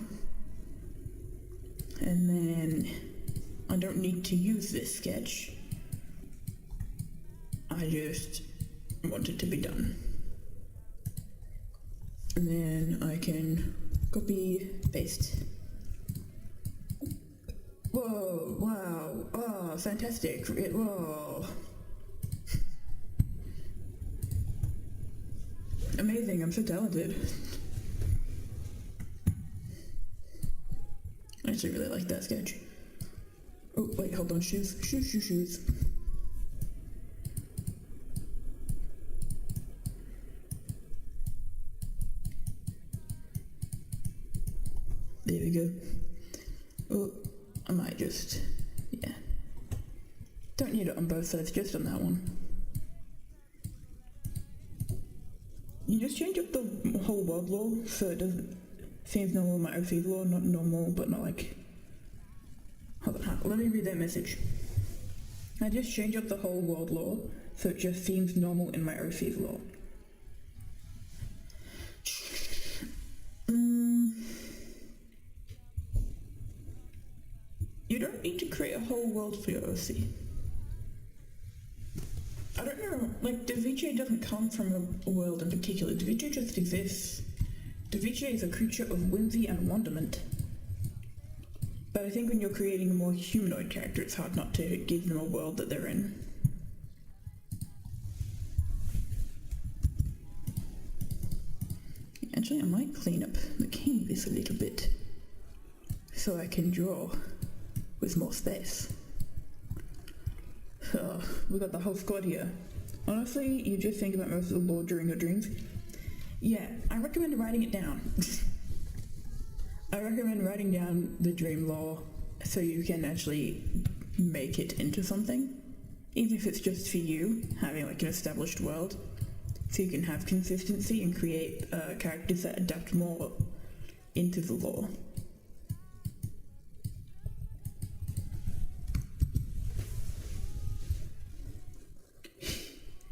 Speaker 1: And then... I don't need to use this sketch. I just want it to be done. And then I can copy, paste. Whoa, wow, oh, fantastic, whoa. Amazing, I'm so talented. I actually really like that sketch. Oh, wait, hold on, shoes. Shoes. There we go. Oh, I might just, yeah. Don't need it on both sides, just on that one. You just change up the whole world lore so it doesn't seems normal in my OC lore, not normal, but not like... Hold on, let me read that message. I just change up the whole world lore so it just seems normal in my OC's lore. You don't need to create a whole world for your OC. I don't know, like, Daviche doesn't come from a world in particular. Daviche just exists. Daviche is a creature of whimsy and wonderment. But I think when you're creating a more humanoid character, it's hard not to give them a world that they're in. Actually, I might clean up the canvas a little bit so I can draw with more space. Oh, we got the whole squad here. Honestly, you just think about most of the lore during your dreams. Yeah, I recommend writing it down. I recommend writing down the dream lore so you can actually make it into something. Even if it's just for you, having like an established world. So you can have consistency and create characters that adapt more into the lore.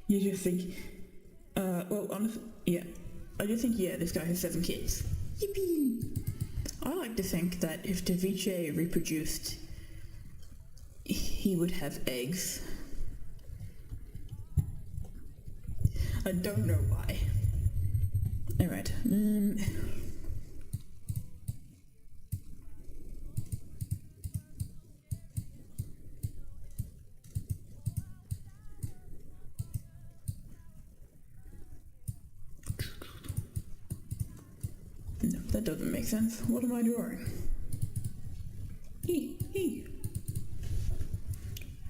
Speaker 1: You just think, well, honestly, yeah. I just think, yeah, this guy has 7 kids. Yippee! I like to think that if Daviche reproduced, he would have eggs. I don't know why. Alright. No, that doesn't make sense. What am I drawing?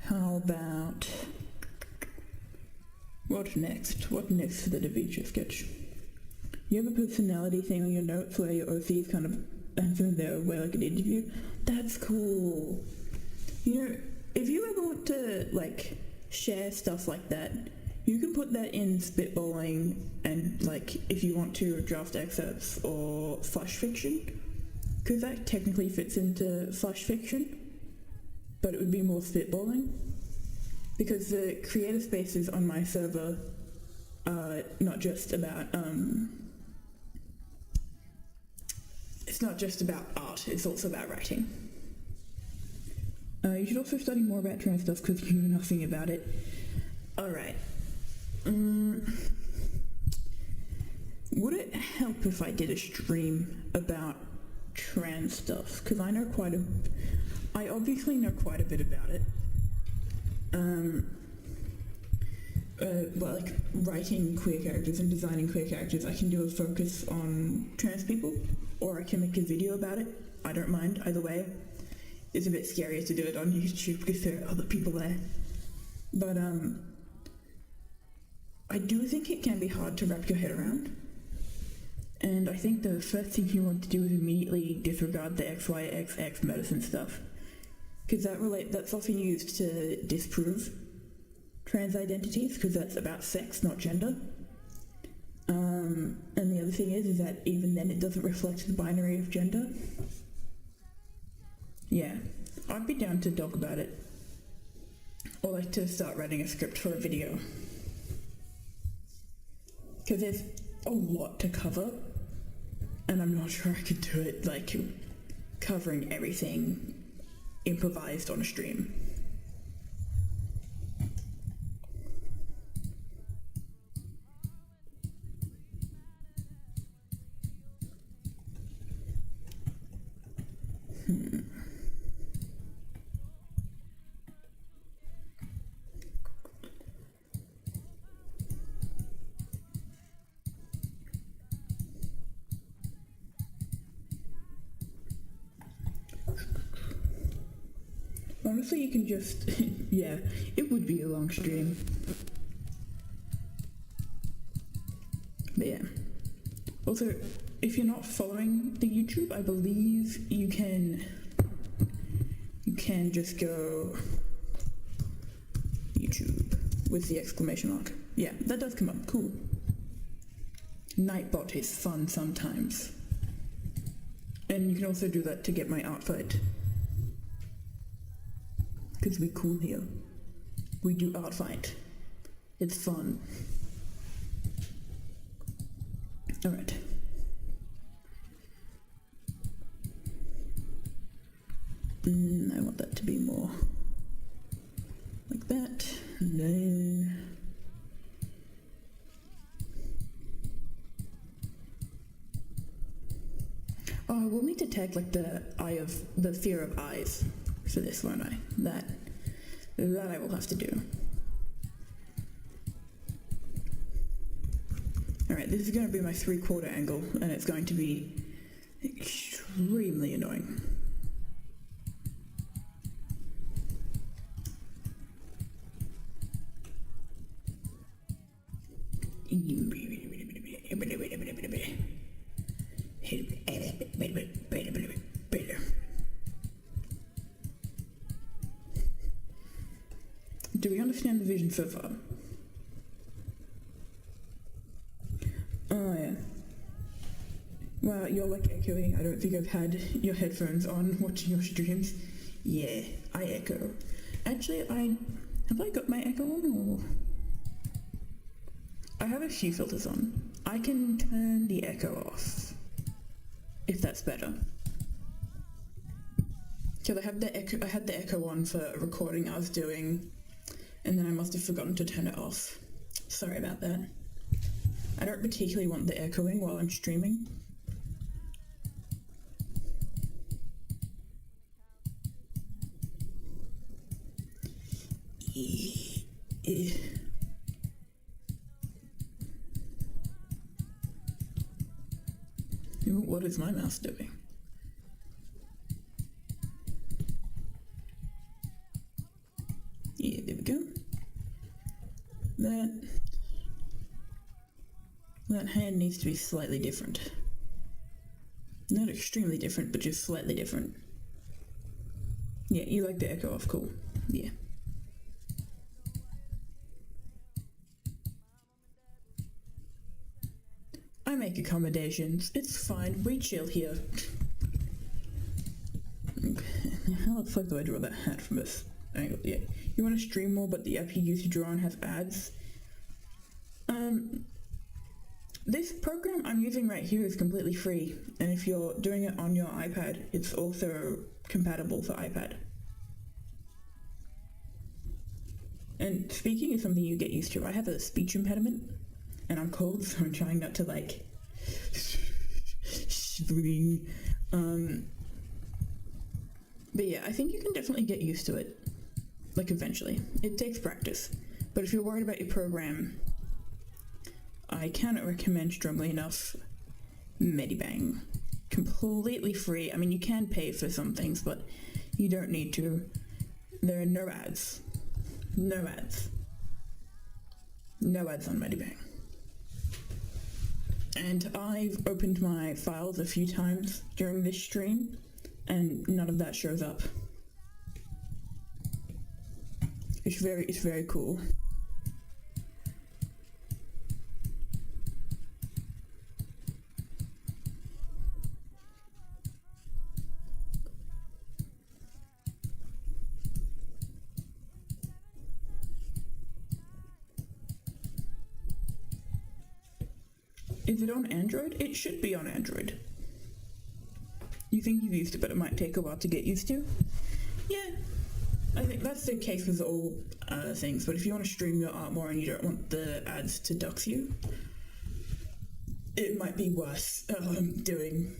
Speaker 1: How about... What next? What next for the Daviche sketch? You have a personality thing on your notes where your OC is kind of answering their way like an interview. That's cool. You know, if you ever want to like share stuff like that, you can put that in spitballing and like if you want to draft excerpts or flash fiction, because that technically fits into flash fiction, but it would be more spitballing because the creator spaces on my server are not just about it's not just about art, it's also about writing. You should also study more about trans stuff because you know nothing about it. Alright. Would it help if I did a stream about trans stuff? Because I obviously know quite a bit about it. Well, like writing queer characters and designing queer characters, I can do a focus on trans people, or I can make a video about it. I don't mind, either way. It's a bit scarier to do it on YouTube because there are other people there. But, I do think it can be hard to wrap your head around. And I think the first thing you want to do is immediately disregard the XYXX medicine stuff. Because that's often used to disprove trans identities, because that's about sex, not gender. And the other thing is that even then it doesn't reflect the binary of gender. Yeah, I'd be down to talk about it. Or like to start writing a script for a video. Because there's a lot to cover, and I'm not sure I could do it, like, covering everything improvised on a stream. Honestly, you can just, yeah, it would be a long stream. But yeah. Also, if you're not following the YouTube, I believe you can just go YouTube with the exclamation mark. Yeah, that does come up, cool. Nightbot is fun sometimes. And you can also do that to get my art fight. Because we're cool here. We do art fight. It's fun. Alright. I want that to be more like that. And then oh, we'll need to tag like the fear of eyes for this, won't I? That I will have to do. Alright, this is going to be my 3/4 angle, and it's going to be extremely annoying. Do we understand the vision so far? Oh yeah. Well, you're like echoing. I don't think I've had your headphones on watching your streams. Yeah, I echo. Actually, have I got my echo on or? I have a few filters on. I can turn the echo off, if that's better. Because I had the echo on for a recording I was doing, and then I must have forgotten to turn it off. Sorry about that. I don't particularly want the echoing while I'm streaming. What is my mouse doing? Yeah, there we go. That hand needs needs to be slightly different. Not extremely different, but just slightly different. Yeah, you like the echo off, cool. Yeah. I make accommodations. It's fine. We chill here. How the fuck do I draw that hat from this angle? Yeah. You want to stream more, but the app you use to draw on has ads? This program I'm using right here is completely free, and if you're doing it on your iPad, it's also compatible for iPad. And speaking is something you get used to. I have a speech impediment, and I'm cold, so I'm trying not to, like, scream. But yeah, I think you can definitely get used to it, like, eventually. It takes practice. But if you're worried about your program, I cannot recommend strongly enough Medibang. Completely free. I mean, you can pay for some things, but you don't need to. There are no ads. No ads. No ads on Medibang. And I've opened my files a few times during this stream, and none of that shows up. It's very cool. Is it on Android? It should be on Android. You think you've used it, but it might take a while to get used to? Yeah, I think that's the case with all things, but if you want to stream your art more and you don't want the ads to dox you, it might be worth doing.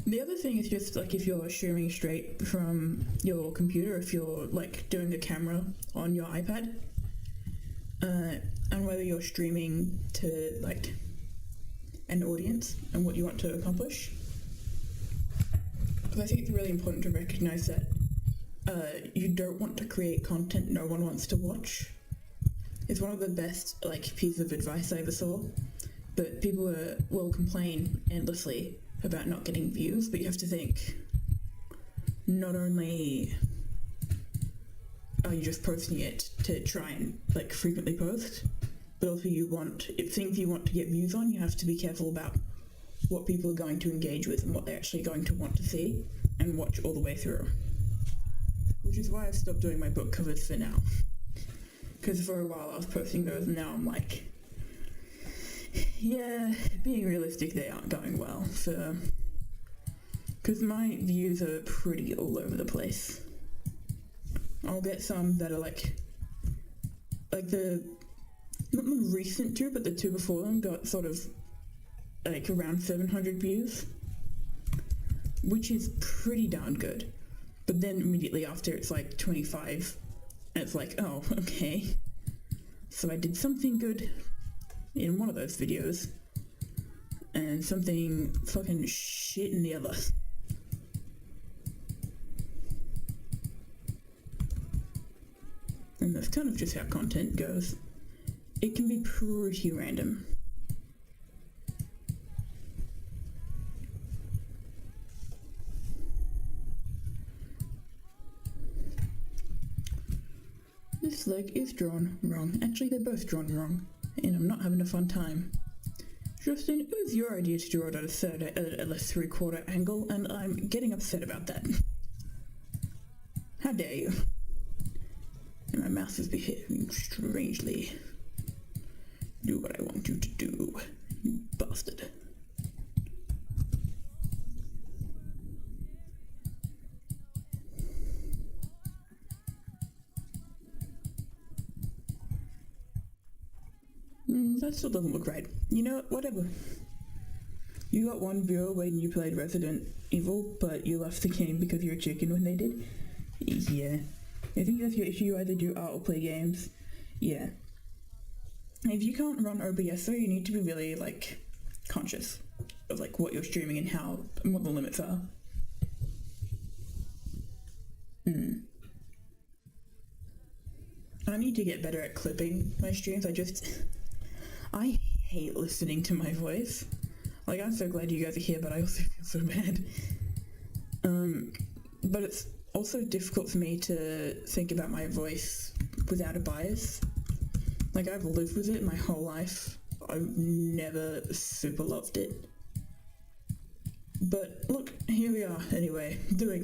Speaker 1: The other thing is just like if you're streaming straight from your computer, if you're like doing the camera on your iPad, and whether you're streaming to like an audience and what you want to accomplish. Because I think it's really important to recognize that you don't want to create content no one wants to watch. It's one of the best like pieces of advice I ever saw. But people will complain endlessly about not getting views, but you have to think, not only are you just posting it to try and like frequently post, but also if things you want to get views on, you have to be careful about what people are going to engage with and what they're actually going to want to see and watch all the way through. Which is why I've stopped doing my book covers for now. Because for a while I was posting those and now I'm like, yeah, being realistic, they aren't going well, so... Because my views are pretty all over the place. I'll get some that are like not the recent two, but the two before them got sort of like around 700 views, which is pretty darn good. But then immediately after it's like 25, and it's like, oh, okay. So I did something good in one of those videos, and something fucking shit in the other. And that's kind of just how content goes. It can be pretty random. This leg is drawn wrong. Actually, they're both drawn wrong, and I'm not having a fun time. Justin, it was your idea to draw it at a 3/4 angle, and I'm getting upset about that. How dare you? And my mouth is behaving strangely. Do what I want you to do, you bastard. That still doesn't look right. You know what? Whatever. You got one viewer when you played Resident evil, but you left the game because you're a chicken when they did? Yeah. I think that's your issue. You either do art or play games. Yeah. If you can't run OBS though, you need to be really, like, conscious of, like, what you're streaming and how, and what the limits are. I need to get better at clipping my streams. I hate listening to my voice. Like, I'm so glad you guys are here, but I also feel so bad. But it's also difficult for me to think about my voice without a bias. Like, I've lived with it my whole life. I've never super loved it. But look, here we are anyway, doing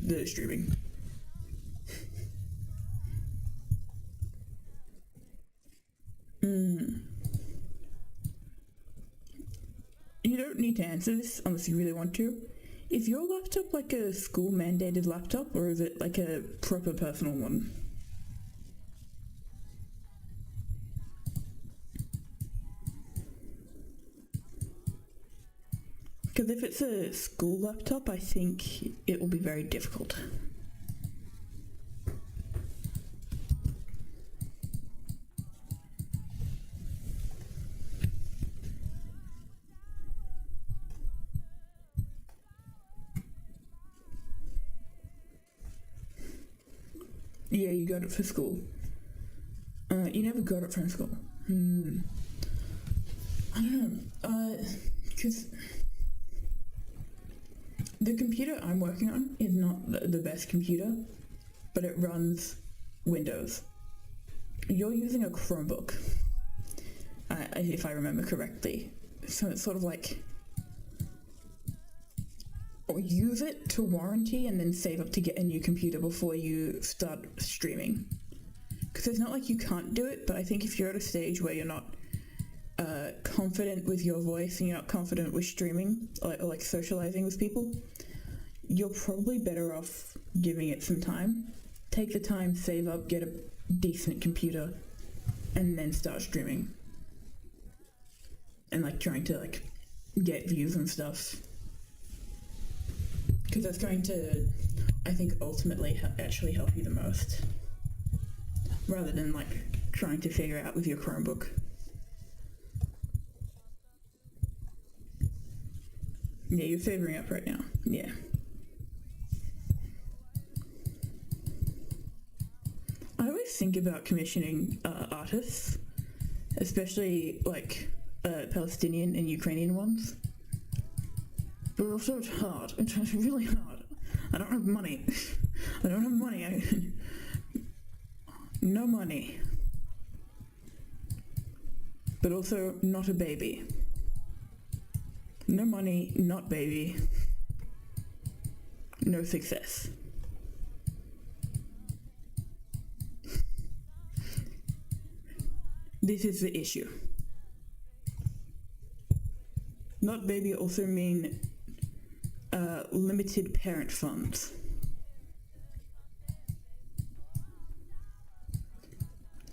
Speaker 1: the streaming. You don't need to answer this unless you really want to. Is your laptop like a school mandated laptop, or is it like a proper personal one? Because if it's a school laptop, I think it will be very difficult. Yeah, you got it for school. You never got it from school. I don't know. Because the computer I'm working on is not the best computer, but it runs Windows. You're using a Chromebook, if I remember correctly. So it's sort of like, or use it to warranty and then save up to get a new computer before you start streaming. Because it's not like you can't do it, but I think if you're at a stage where you're not confident with your voice and you're not confident with streaming or like socializing with people, you're probably better off giving it some time. Take the time, save up, get a decent computer, and then start streaming. And like trying to like get views and stuff. Because that's going to, I think, ultimately actually help you the most. Rather than like trying to figure out with your Chromebook. Yeah, you're favoring up right now. Yeah. I always think about commissioning artists, especially like Palestinian and Ukrainian ones. But also it's hard. It's really hard. I don't have money. I don't have money. No money. But also not a baby. No money, not baby. No success. This is the issue. Not baby also mean limited parent funds.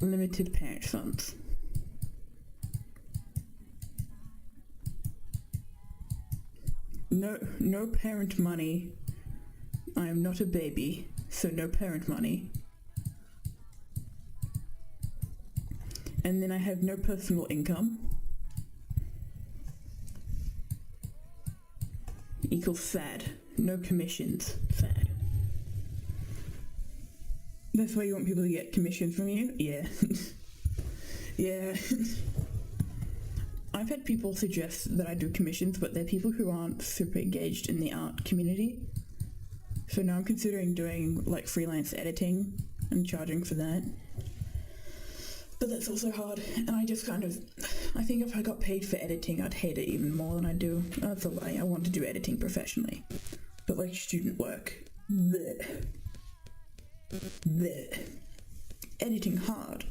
Speaker 1: Limited parent funds. No parent money. I am not a baby, so no parent money. And then I have no personal income. Equals sad. No commissions. Sad. That's why you want people to get commissions from you? Yeah. Yeah. I've had people suggest that I do commissions, but they're people who aren't super engaged in the art community. So now I'm considering doing like freelance editing and charging for that. But that's also hard, and I just kind of, I think if I got paid for editing, I'd hate it even more than I do. That's a lie, I want to do editing professionally. But like student work, bleh. Bleh. Editing hard.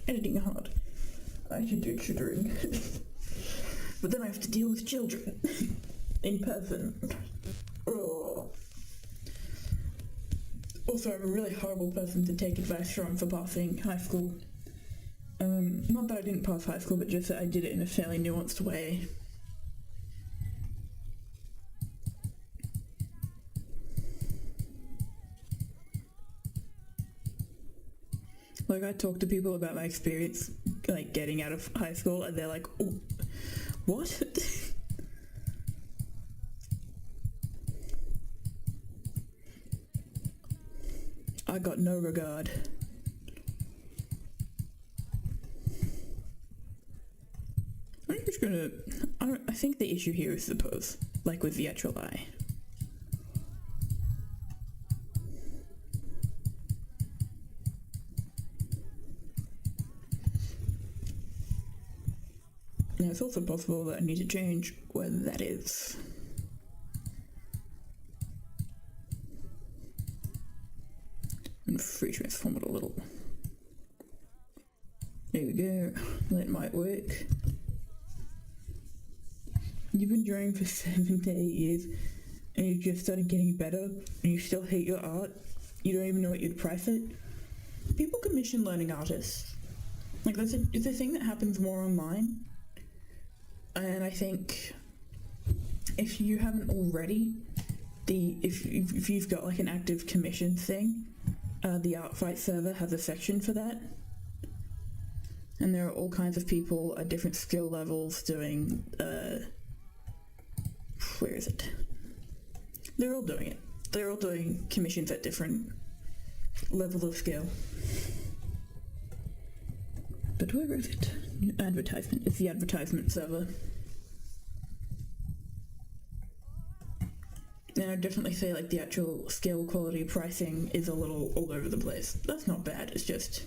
Speaker 1: I should do tutoring. But then I have to deal with children. In person. Oh. Also, I'm a really horrible person to take advice from for passing high school. Not that I didn't pass high school, but just that I did it in a fairly nuanced way. Like, I talk to people about my experience, like, getting out of high school, and they're like, oh, what? I got no regard. I'm just gonna... I think the issue here is the pose, like with the actual eye. Now, it's also possible that I need to change where that is. And free transform it a little. There we go. That might work. You've been drawing for 7 to 8 years, and you just started getting better, and you still hate your art. You don't even know what you'd price it. People commission learning artists. Like, it's a thing that happens more online. And I think if you haven't already, if you've got like an active commission thing, the Artfight server has a section for that. And there are all kinds of people at different skill levels doing, where is it? They're all doing it. They're all doing commissions at different levels of skill. But where is it? Advertisement. It's the advertisement server. Now, I'd definitely say like the actual skill quality pricing is a little all over the place. That's not bad, it's just...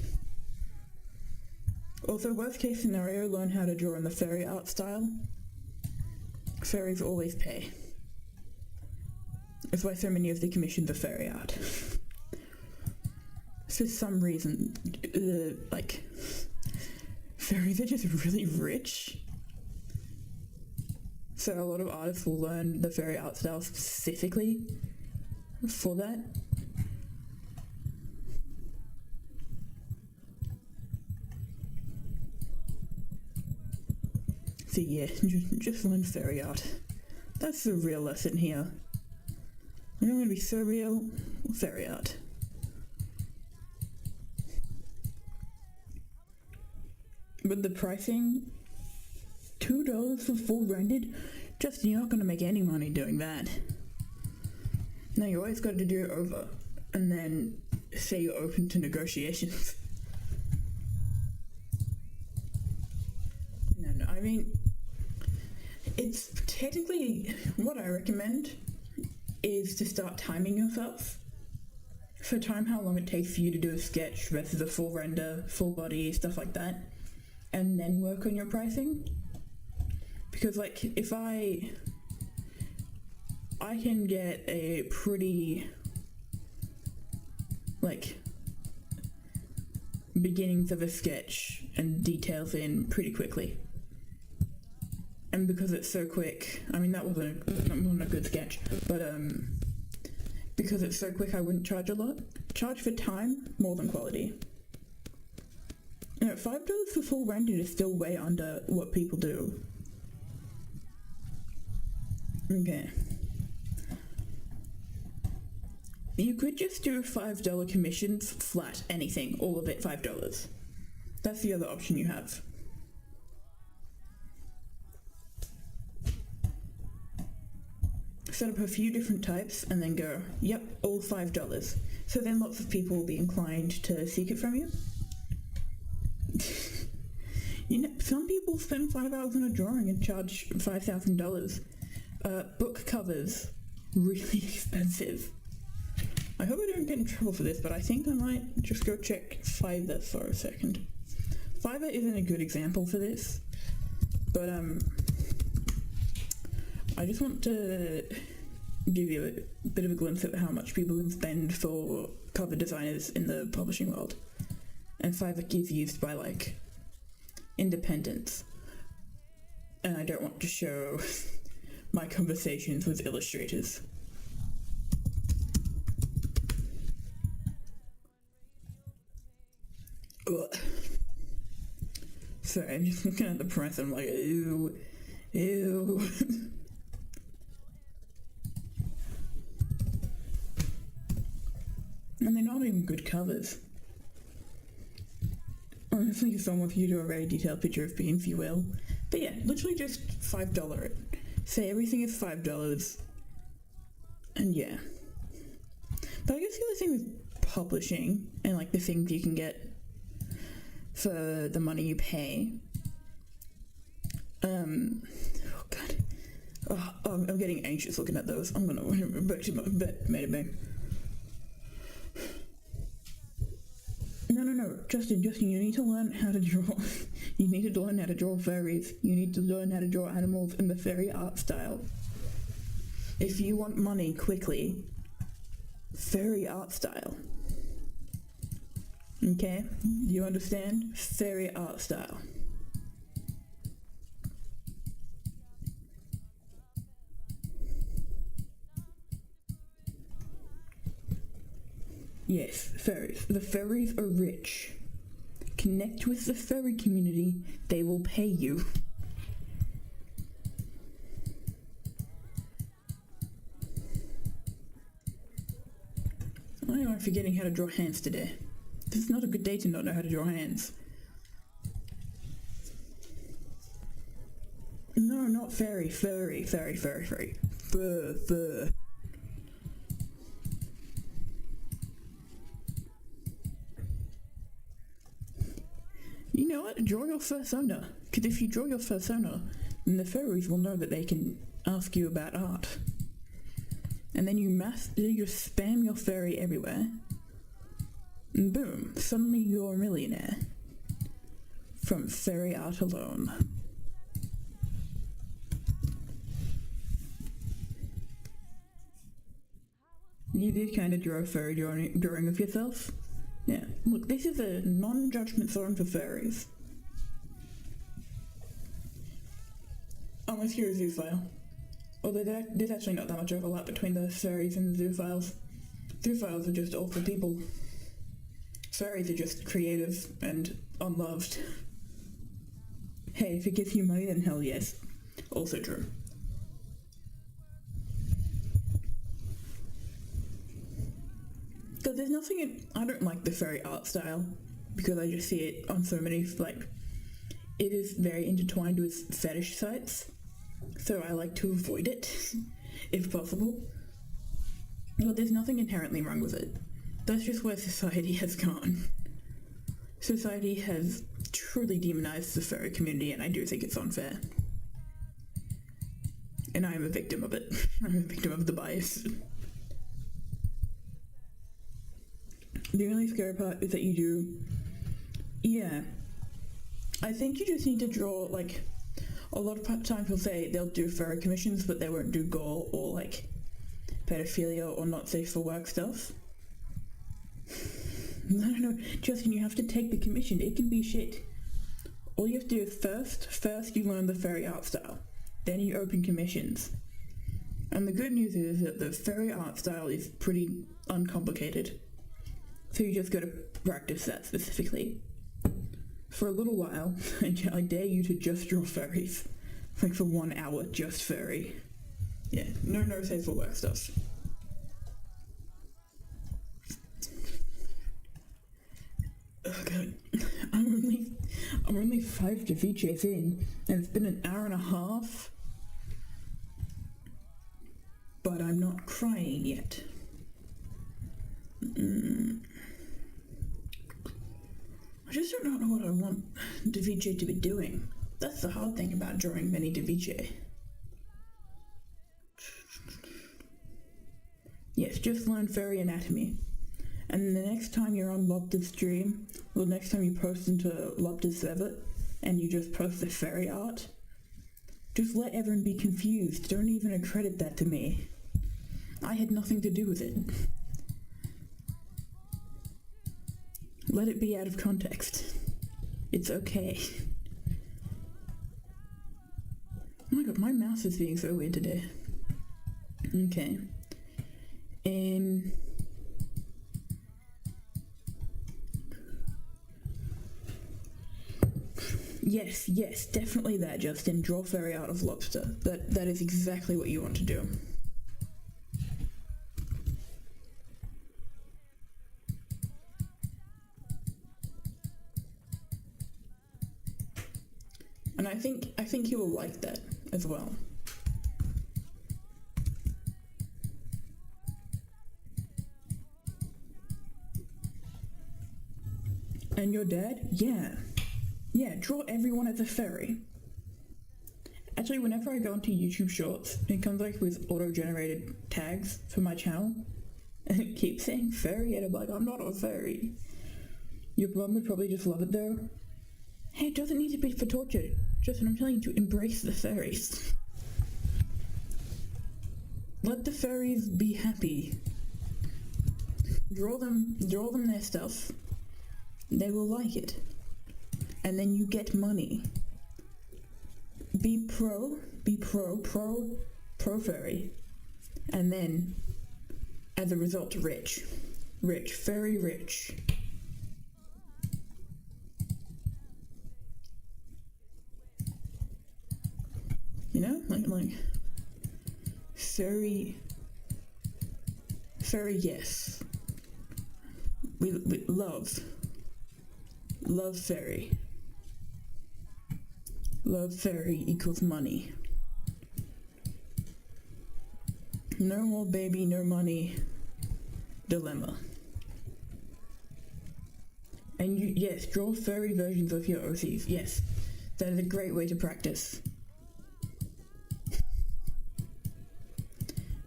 Speaker 1: Also, worst case scenario, learn how to draw in the fairy art style. Fairies always pay. That's why so many of the commissions are fairy art. For some reason, like... fairies are just really rich. So a lot of artists will learn the fairy art style specifically for that. So yeah, just learn fairy art. That's the real lesson here. You don't want to be so real, fairy art. But the pricing, $2 for full rendered, just you're not going to make any money doing that. No, you always got to do it over, and then say you're open to negotiations. No, I mean, it's technically, what I recommend is to start timing yourself. So time how long it takes for you to do a sketch versus a full render, full body, stuff like that. And then work on your pricing. Because like if I can get a pretty like beginnings of a sketch and details in pretty quickly. And because it's so quick, I mean that wasn't a good sketch, but because it's so quick I wouldn't charge a lot. Charge for time more than quality. You know, $5 for full rendered is still way under what people do. Okay. You could just do $5 commissions flat, anything, all of it $5. That's the other option you have. Set up a few different types and then go, yep, all $5. So then lots of people will be inclined to seek it from you. You know, some people spend 5 hours on a drawing and charge $5,000. Book covers, really expensive. I hope I don't get in trouble for this, but I think I might just go check Fiverr for a second. Fiverr isn't a good example for this, but I just want to give you a bit of a glimpse at how much people can spend for cover designers in the publishing world. And Fiverr is used by, like, independents. And I don't want to show my conversations with illustrators. Ugh. Sorry, I'm just looking at the price and I'm like, ew, ew. And they're not even good covers. honestly someone for you to do a very detailed picture of me if you will. But yeah, literally just $5 it. Say everything is $5. And yeah. But I guess the other thing with publishing and like the things you can get for the money you pay. Oh god. Oh, I'm getting anxious looking at those. I'm gonna back to my bed, maybe. No, Justin, you need to learn how to draw. You need to learn how to draw fairies. You need to learn how to draw animals in the fairy art style. If you want money quickly, fairy art style. Okay? You understand? Fairy art style. Yes, fairies. The fairies are rich. Connect with the fairy community, they will pay you. Why am I forgetting how to draw hands today? This is not a good day to not know how to draw hands. No, not fairy. Fur. You know what? Draw your fursona. Because if you draw your fursona, then the fairies will know that they can ask you about art. And then you spam your fairy everywhere. And boom, suddenly you're a millionaire. From fairy art alone. You did kind of draw a fairy drawing of yourself? Yeah, look, this is a non-judgment zone for fairies. Unless you're a zoophile. Although there's actually not that much overlap between the fairies and the zoophiles. Zoophiles are just awful people. Fairies are just creative and unloved. Hey, if it gives you money, then hell yes. Also true. Because there's nothing I don't like the fairy art style, because I just see it on so many, like, it is very intertwined with fetish sites, so I like to avoid it, if possible. But there's nothing inherently wrong with it. That's just where society has gone. Society has truly demonized the furry community, and I do think it's unfair. And I am a victim of it. I'm a victim of the bias. The only scary part is that you do... Yeah. I think you just need to draw, like... A lot of times people say they'll do furry commissions, but they won't do gore or, like, pedophilia or not safe for work stuff. No, Justin, you have to take the commission. It can be shit. All you have to do is first you learn the fairy art style. Then you open commissions. And the good news is that the fairy art style is pretty uncomplicated. So you just gotta practice that specifically. For a little while, I dare you to just draw fairies. Like for 1 hour, just fairy. Yeah, no safe for work stuff. Oh god, I'm only 5 Daviches in, and it's been an hour and a half. But I'm not crying yet. I just don't know what I want Daviche to be doing. That's the hard thing about drawing many Daviche. Yes, just learn fairy anatomy. And the next time you're on Lobter's stream, or the next time you post into Lobter's server, and you just post the fairy art, just let everyone be confused. Don't even accredit that to me. I had nothing to do with it. Let it be out of context. It's okay. Oh my god, my mouse is being so weird today. Okay. Yes, definitely that, Justin. Draw fairy art of lobster. That is exactly what you want to do. And I think he will like that as well. And your dad? Yeah. Yeah, draw everyone as a fairy. Actually, whenever I go into YouTube Shorts, it comes like with auto-generated tags for my channel. And it keeps saying fairy, and I'm like, I'm not a fairy. Your mum would probably just love it though. Hey, it doesn't need to be for torture. Justin, I'm telling you to embrace the fairies. Let the fairies be happy. Draw them their stuff. They will like it. And then you get money. Be pro fairy. And then, as a result, rich. Rich, very rich. You know, like, fairy, yes. We love fairy. Love fairy equals money. No more baby, no money dilemma. And yes, draw fairy versions of your OCs. Yes, that is a great way to practice.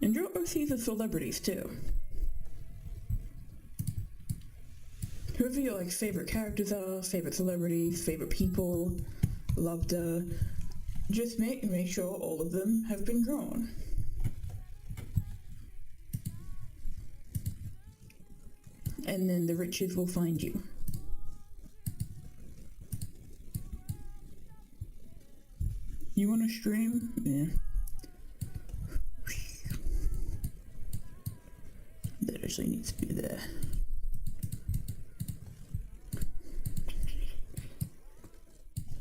Speaker 1: And draw OCs of celebrities too. Whoever your like favorite characters are, favorite celebrities, favorite people, loved just make sure all of them have been drawn. And then the riches will find you. You wanna stream? Yeah. That actually needs to be there.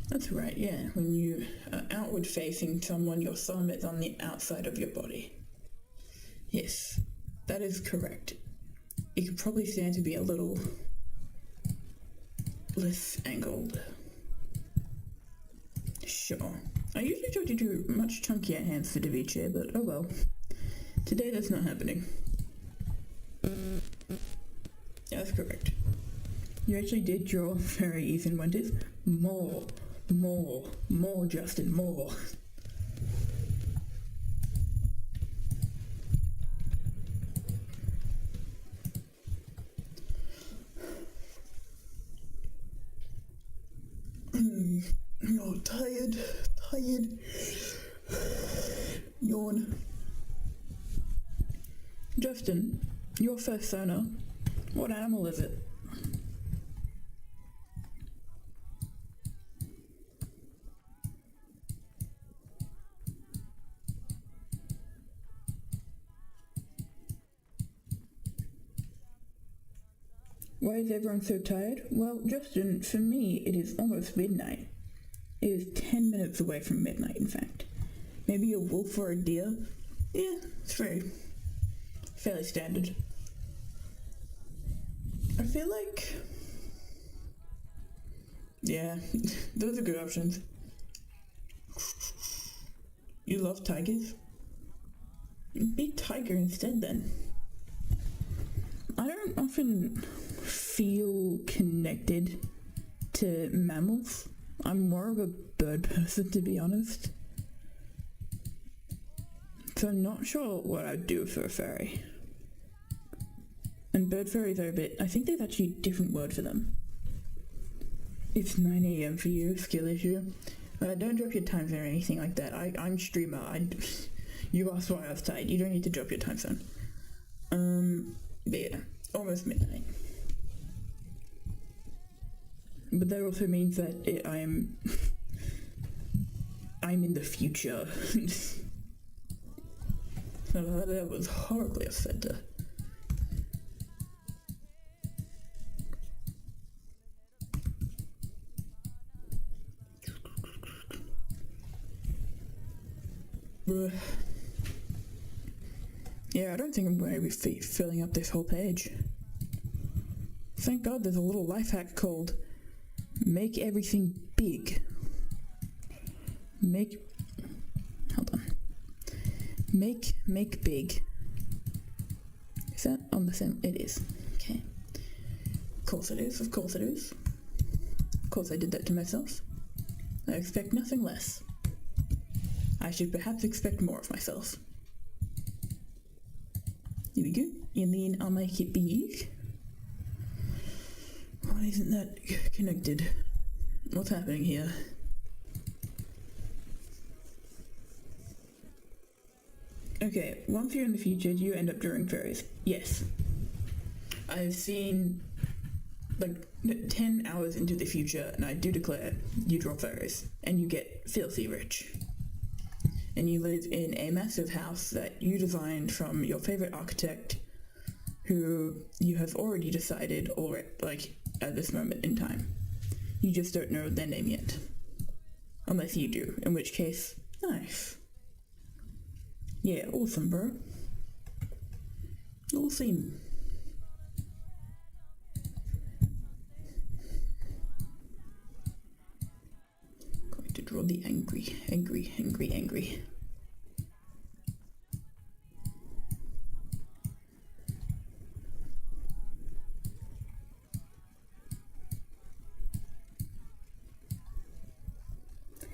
Speaker 1: That's right, yeah. When you are outward facing someone, your thumb is on the outside of your body. Yes, that is correct. It could probably stand to be a little less angled. Sure. I usually try to do much chunkier hands for Daviche, but oh well. Today that's not happening. Yeah, that's correct. You actually did draw very Ethan Winters. More, Justin, more. Oh, tired. Yawn. Justin, your first sonar. What animal is it? Why is everyone so tired? Well, Justin, for me, it is almost midnight. It is 10 minutes away from midnight, in fact. Maybe a wolf or a deer? Yeah, it's fairly standard. I feel like... yeah, those are good options. You love tigers? Be tiger instead, then. I don't often feel connected to mammals. I'm more of a bird person, to be honest. So I'm not sure what I'd do for a fairy. And bird fairies are a bit... I think there's actually a different word for them. It's 9 AM for you, skill issue. Don't drop your time zone or anything like that. I'm streamer. You asked why I was tired. You don't need to drop your time zone. But yeah, almost midnight. But that also means that I'm in the future. That was horribly offensive. Yeah, I don't think I'm going to be filling up this whole page. Thank God there's a little life hack called make everything big. Make, hold on. Make big. Is that on the same? It is. Okay. Of course it is, of course it is. Of course I did that to myself. I expect nothing less. I should perhaps expect more of myself. Here we go. And then I'll make it big. Why isn't that connected? What's happening here? Okay, once you're in the future, do you end up drawing fairies? Yes. I've seen, like, 10 hours into the future, and I do declare you draw fairies, and you get filthy rich. And you live in a massive house that you designed from your favorite architect, who you have already decided, at this moment in time. You just don't know their name yet. Unless you do, in which case, nice. Yeah, awesome, bro. Awesome. Going to draw the angry.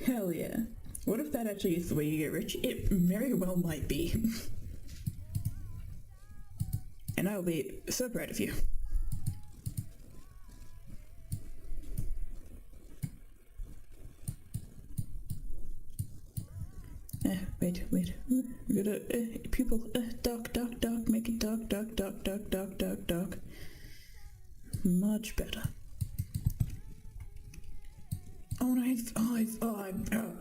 Speaker 1: Hell yeah. What if that actually is the way you get rich? It very well might be. And I'll be so proud of you. Wait. We gotta, pupil, dark, make it dark. Much better. Oh, and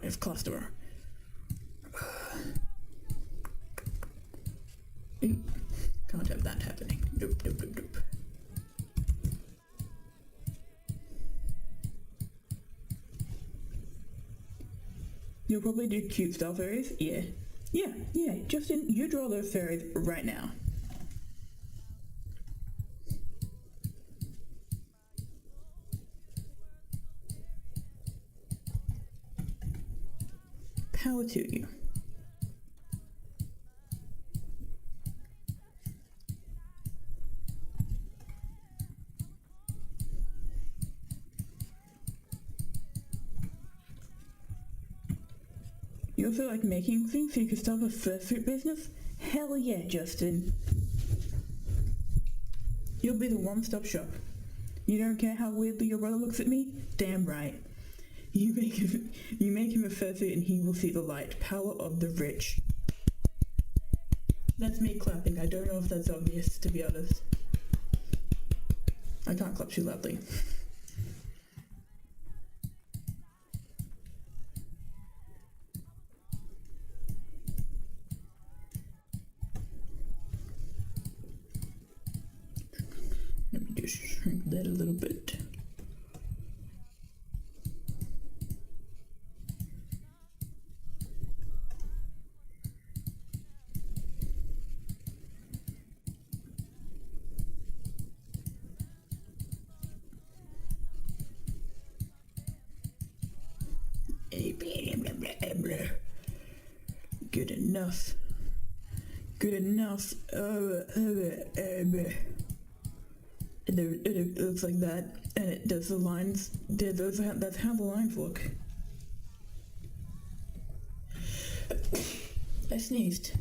Speaker 1: I've cluster. Can't have that happening. Nope. You'll probably do cute style fairies? Yeah. Justin, you draw those fairies right now. Power to you. You also like making things so you can start a fursuit business? Hell yeah, Justin. You'll be the one-stop shop. You don't care how weirdly your brother looks at me? Damn right. You make him a fursuit and he will see the light. Power of the rich. That's me clapping. I don't know if that's obvious, to be honest. I can't clap too loudly. Let me just shrink that a little bit. Good enough. It looks like that, and it does the lines. That's how the lines look. I sneezed.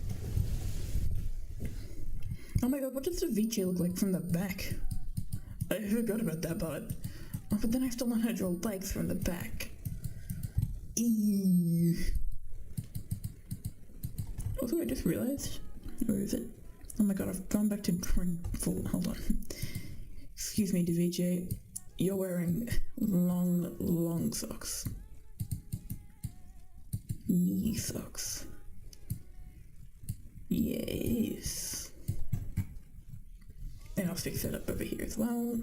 Speaker 1: Oh my god, what does Daviche look like from the back? I forgot about that part. Oh, but then I still learn how to draw legs from the back. Eee. Also, I just realized, where is it? Oh my god, I've gone back to drawing full. Hold on. Excuse me, Daviche. You're wearing long socks. Knee socks. Yes. And I'll fix that up over here as well.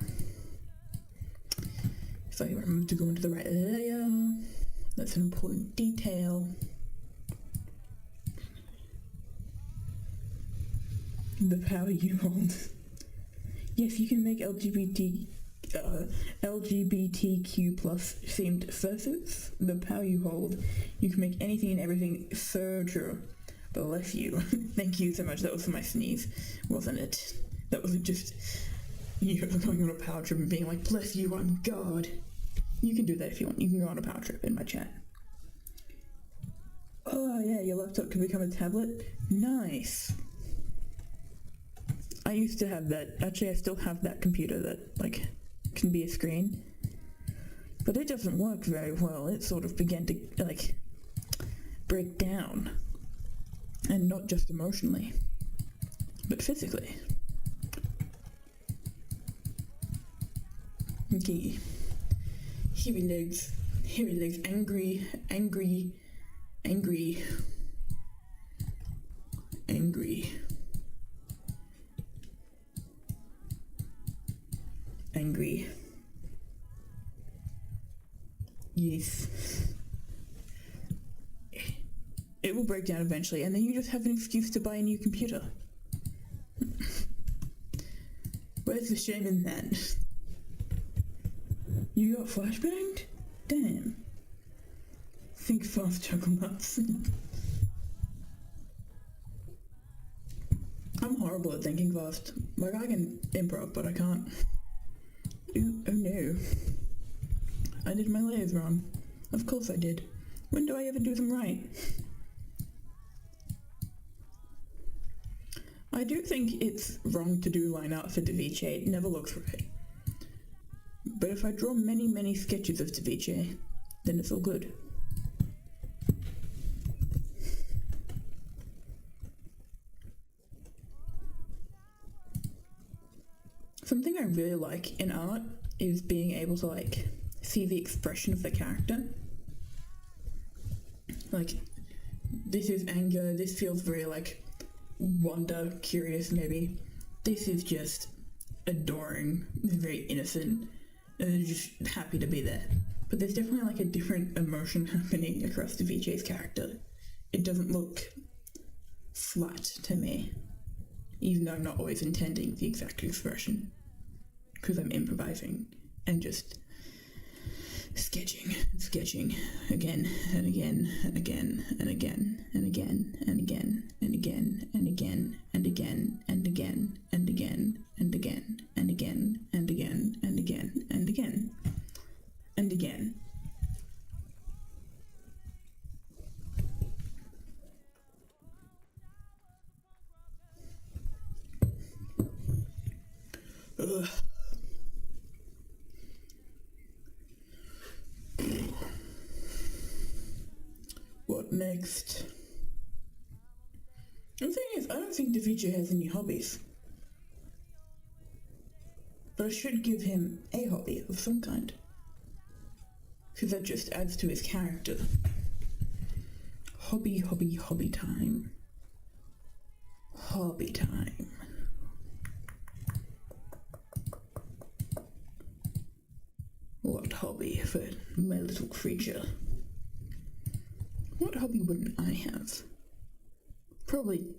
Speaker 1: If I remember to go into the right layer. That's an important detail. The power you hold. Yes, you can make LGBT LGBTQ plus themed fursuits. The power you hold, you can make anything and everything so true. Bless you. Thank you so much. That was for my sneeze, wasn't it? That wasn't just you going on a power trip and being like, bless you, I'm God. You can do that if you want. You can go on a power trip in my chat. Oh yeah, your laptop can become a tablet? Nice. I used to have that. Actually, I still have that computer that, like, can be a screen. But it doesn't work very well. It sort of began to, like, break down. And not just emotionally, but physically. Okay. Here he lives, angry, angry, angry, angry, angry. Yes. It will break down eventually, and then you just have an excuse to buy a new computer. Where's the shame in that? You got flashbanged? Damn. Think fast, chuckle nuts. I'm horrible at thinking fast. Like, I can improv, but I can't. Ooh, oh no. I did my layers wrong. Of course I did. When do I ever do them right? I do think it's wrong to do line art for Daviche. It never looks right. But if I draw many, many sketches of Daviche, then it's all good. Something I really like in art is being able to, like, see the expression of the character. Like, this is anger, this feels very, like, wonder, curious maybe. This is just adoring, very innocent, and they're just happy to be there. But there's definitely like a different emotion happening across Daviche's character. It doesn't look flat to me, even though I'm not always intending the exact expression, because I'm improvising and just sketching again and again and again and again and again and again and again and again and again and again and again and again and again and again and again and again and again. Ugh. What next? The thing is, I don't think Daviche has any hobbies. But I should give him a hobby of some kind. Because that just adds to his character. Hobby time. Hobby time. What hobby for my little creature? What hobby wouldn't I have? Probably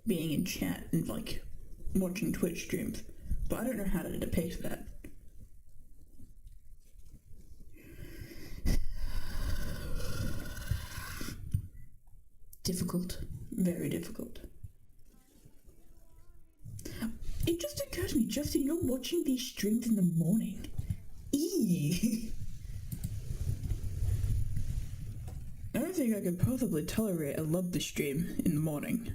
Speaker 1: being in chat and, like, watching Twitch streams. But I don't know how to depict that. Difficult. Very difficult. It just occurs to me, Justin, you're watching these streams in the morning. Eee. I don't think I could possibly tolerate a love the stream in the morning.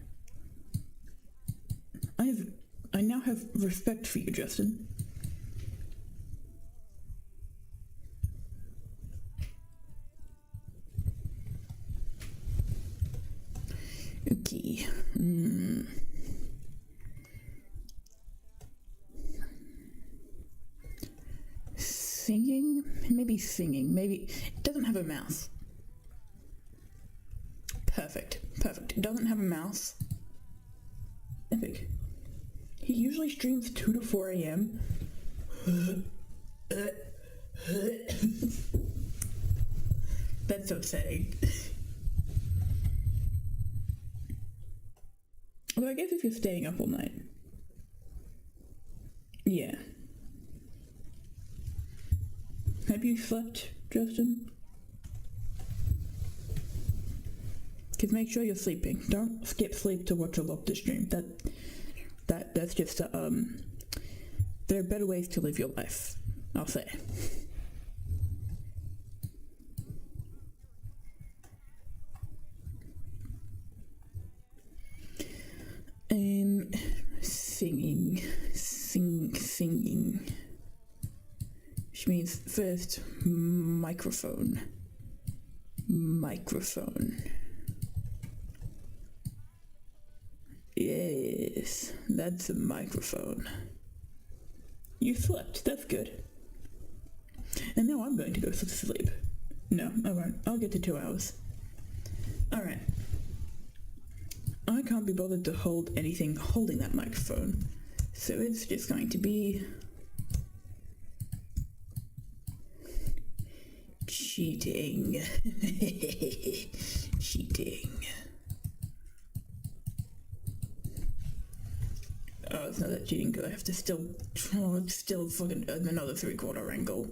Speaker 1: I now have respect for you, Justin. Okay. Singing? Maybe singing. Maybe it doesn't have a mouth. Perfect. It doesn't have a mouse. Epic. He usually streams 2 to 4 a.m. That's upsetting. Well, I guess if you're staying up all night. Yeah. Have you slept, Justin? Because make sure you're sleeping. Don't skip sleep to watch a Loftus stream. That's just there are better ways to live your life, I'll say. Singing. Which means first, microphone. Yes, that's a microphone. You slept, that's good. And now I'm going to go to sleep. No, I won't. I'll get to 2 hours. Alright. I can't be bothered to hold anything holding that microphone, so it's just going to be cheating. Cheating. Oh, it's not that cheating because I have to still fucking another 3/4 angle.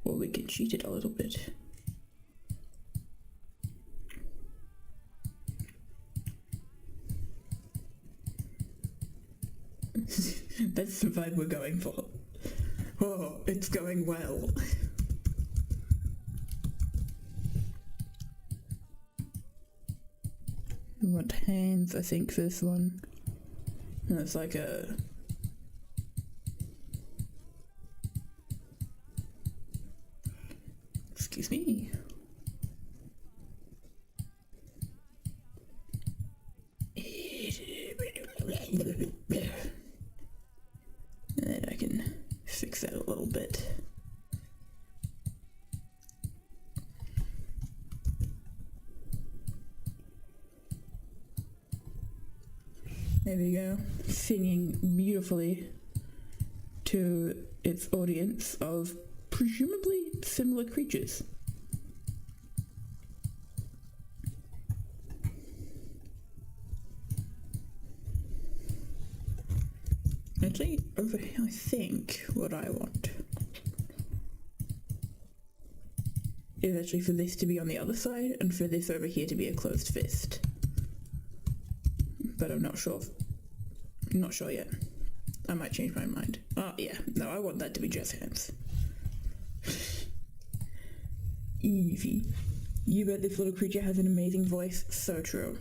Speaker 1: Or we can cheat it a little bit. That's the vibe we're going for. Oh, it's going well. We want hands, I think, for this one. And it's like a... Excuse me. And I can fix that a little bit. There we go. Singing beautifully to its audience of presumably similar creatures. Actually, over here, I think what I want is actually for this to be on the other side and for this over here to be a closed fist. But I'm not sure. I'm not sure yet. I might change my mind. Oh, yeah. No, I want that to be just hands. Easy. You bet this little creature has an amazing voice. So true.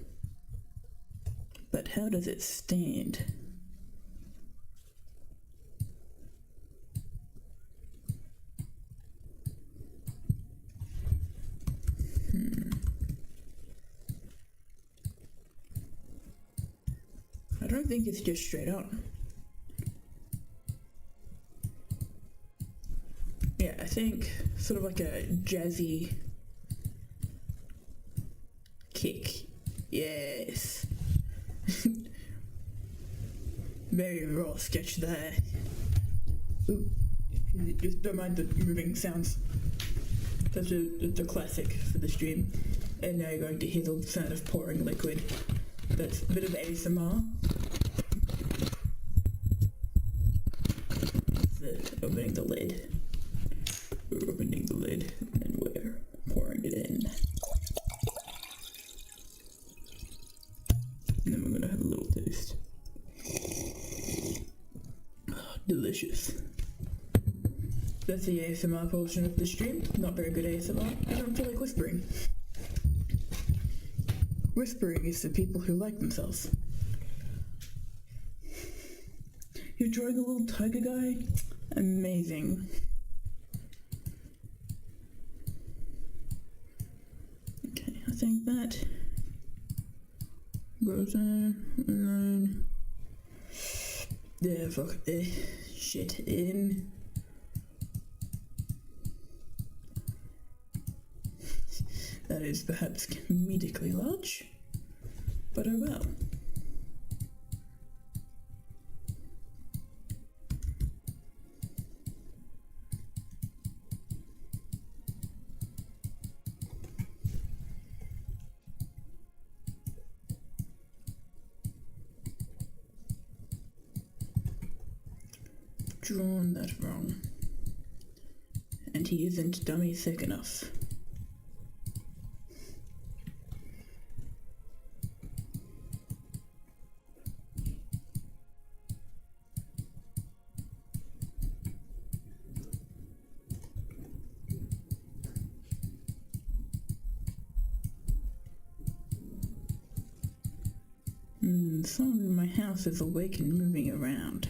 Speaker 1: But how does it stand? I don't think it's just straight on. Yeah, I think sort of like a jazzy kick. Yes. Very raw sketch there. Ooh, just don't mind the moving sounds. That's the classic for the stream. And now you're going to hear the sound of pouring liquid. That's a bit of ASMR. Opening the lid. We're opening the lid and we're pouring it in. And then we're gonna have a little taste. Oh, delicious. That's the ASMR portion of the stream. Not very good ASMR. I don't feel like whispering. Whispering is for people who like themselves. You're drawing a little tiger guy? Amazing. Okay, I think that goes in, and then fuck this shit in. That is perhaps comedically large, but oh well. drawn that wrong. And he isn't dummy thick enough. Someone in my house is awake and moving around.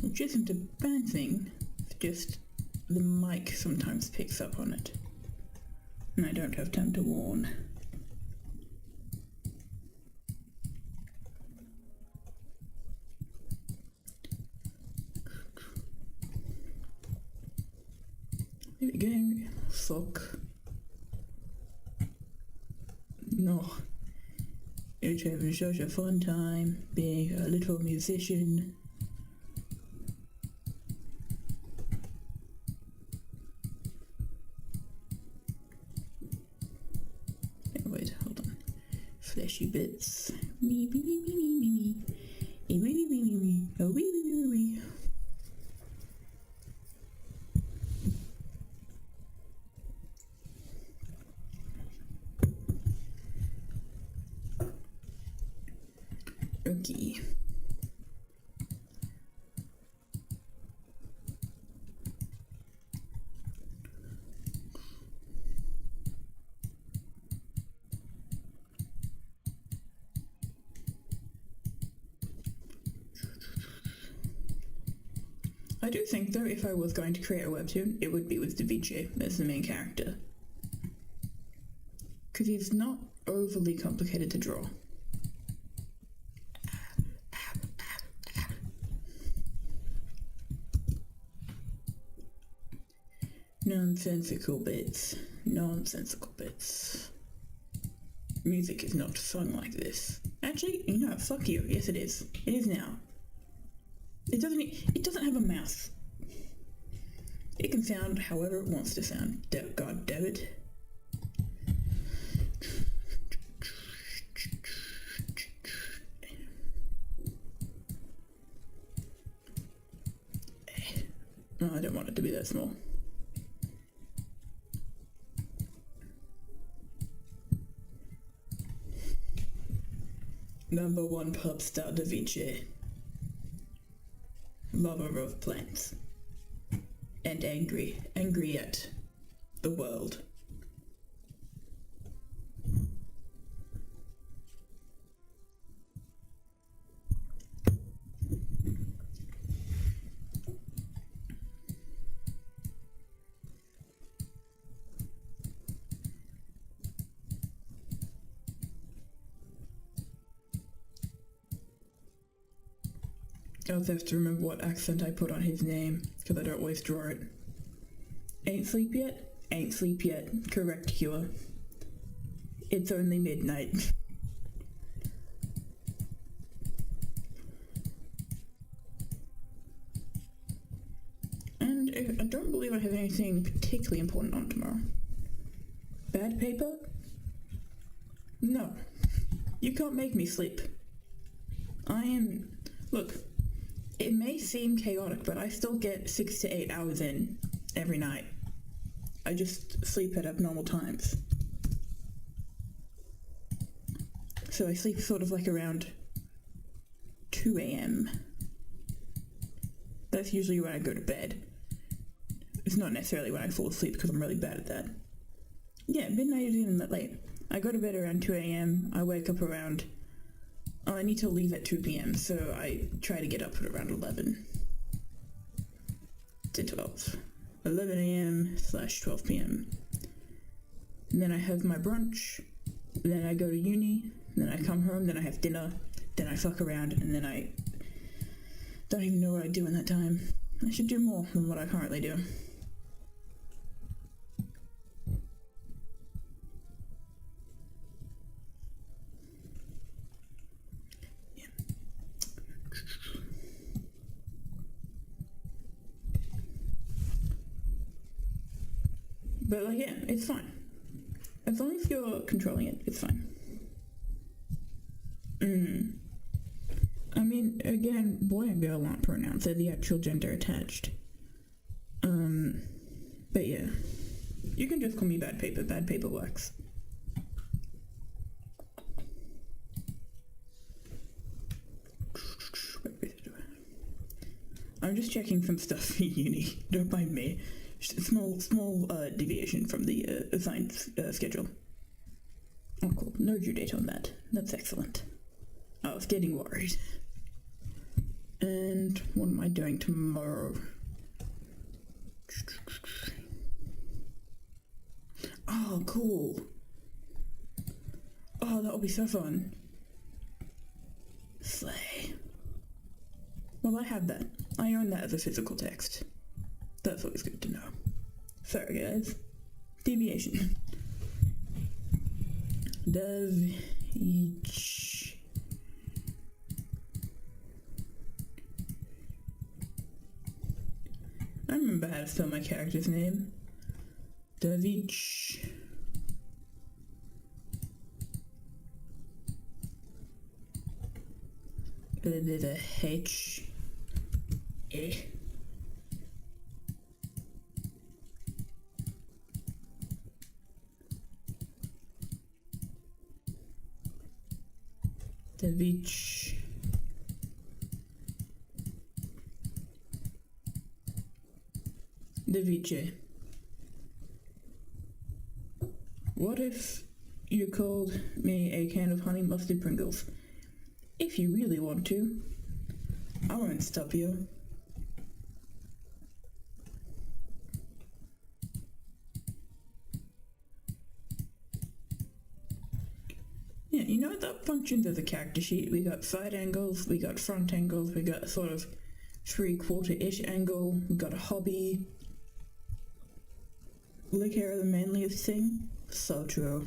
Speaker 1: Which isn't a bad thing, it's just the mic sometimes picks up on it. And I don't have time to warn. Here we go. Fuck. No. It's having such a fun time being a little musician. Oh, wait, hold on. Fleshy bits. Me, me, me, me, me, me, me. Me, me, me, me, me, me. Oh, me, me, me, me, me. Okay. I do think, though, if I was going to create a webtoon, it would be with Daviche as the main character. Because he's not overly complicated to draw. Nonsensical bits. Nonsensical bits. Music is not sung like this. Actually, you know, fuck you. Yes, it is. It is now. It doesn't have a mouth. It can sound however it wants to sound. God damn it. No, I don't want it to be that small. Number 1 pop star Daviche. Lover of plants. And angry at the world. I also have to remember what accent I put on his name, because I don't always draw it. Ain't sleep yet? Ain't sleep yet. Correct cure. It's only midnight. And I don't believe I have anything particularly important on tomorrow. Bad paper? No. You can't make me sleep. Look, it may seem chaotic, but I still get 6 to 8 hours in every night. I just sleep at abnormal times. So I sleep sort of like around 2 a.m. That's usually when I go to bed. It's not necessarily when I fall asleep because I'm really bad at that. Yeah, midnight isn't even that late. I go to bed around 2 a.m. I wake up around... Oh, I need to leave at 2 p.m, so I try to get up at around 11 to 12. 11 a.m. / 12 p.m. And then I have my brunch, then I go to uni, then I come home, then I have dinner, then I fuck around, and then I don't even know what I do in that time. I should do more than what I currently do. But like, yeah, it's fine. As long as you're controlling it, it's fine. I mean, again, boy and girl aren't pronouns, they're the actual gender attached. But yeah. You can just call me bad paper works. I'm just checking some stuff for uni, don't mind me. Small deviation from the assigned schedule. Oh cool, no due date on that. That's excellent. I was getting worried. And what am I doing tomorrow? Oh, cool. Oh, that'll be so fun. Slay. Well, I have that. I own that as a physical text. That's always good to know. Sorry, guys. Deviation. Daviche. I remember how to spell my character's name. Daviche. The H. Daviche. Daviche. What if you called me a can of honey mustard Pringles? If you really want to, I won't stop you. Yeah, you know that functions as a character sheet. We got side angles, we got front angles, we got a sort of 3/4-ish angle, we got a hobby. Lick hair the manliest thing? So true.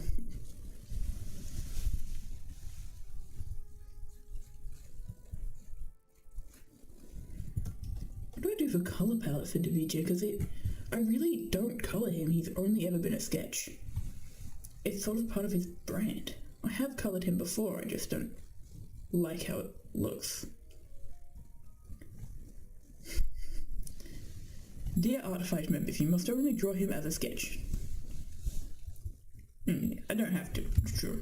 Speaker 1: What do I do for color palette for Daviche? Because I really don't color him. He's only ever been a sketch. It's sort of part of his brand. I have colored him before, I just don't like how it looks. Dear Artifice members, you must only draw him as a sketch. I don't have to, sure.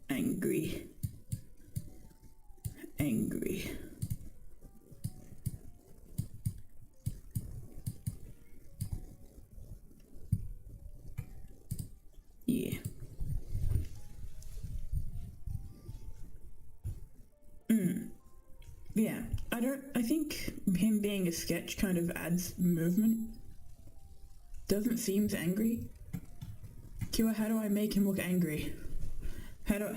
Speaker 1: Angry. Yeah. Yeah, I think him being a sketch kind of adds movement. Doesn't seem angry. Kira, how do I make him look angry? How do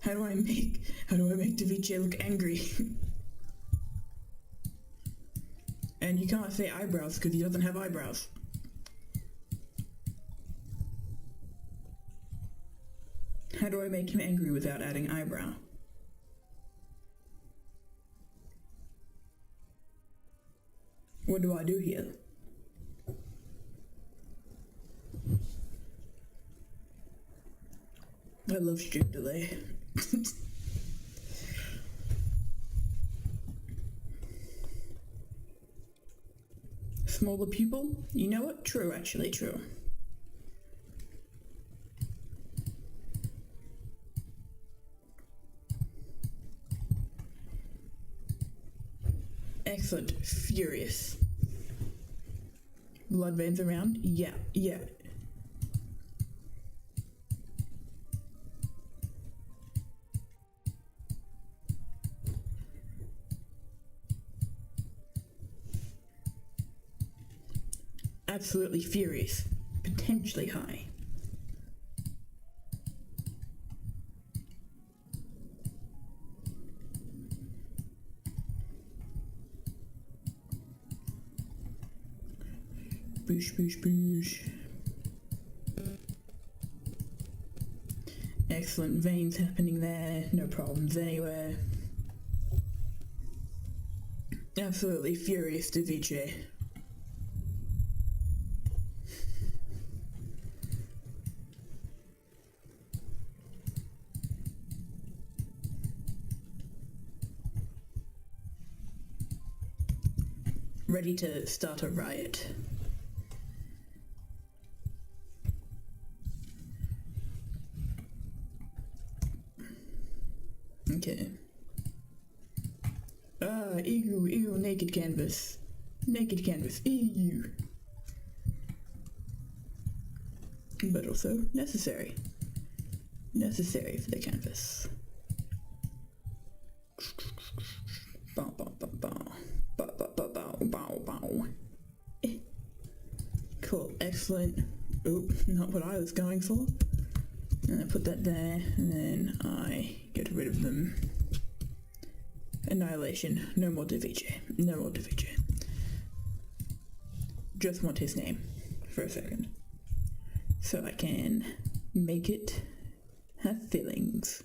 Speaker 1: I make Daviche look angry? And you can't say eyebrows because he doesn't have eyebrows. How do I make him angry without adding eyebrow? What do I do here? I love stream delay. Smaller pupil? You know what? True, actually, true. Excellent. Furious. Blood veins around? Yeah. Absolutely furious. Potentially high. Boosh. Excellent veins happening there, no problems anywhere. Absolutely furious Daviche. ready to start a riot. Okay. Ew, naked canvas. Naked canvas, ew. But also necessary. Necessary for the canvas. Bow, bow, bow, bow. Bow, bow, bow, bow, bow, bow. Cool, excellent. Oop, not what I was going for. And I put that there, and then I get rid of them. Annihilation. No more Daviche. No more Daviche. Just want his name for a second. So I can make it have feelings.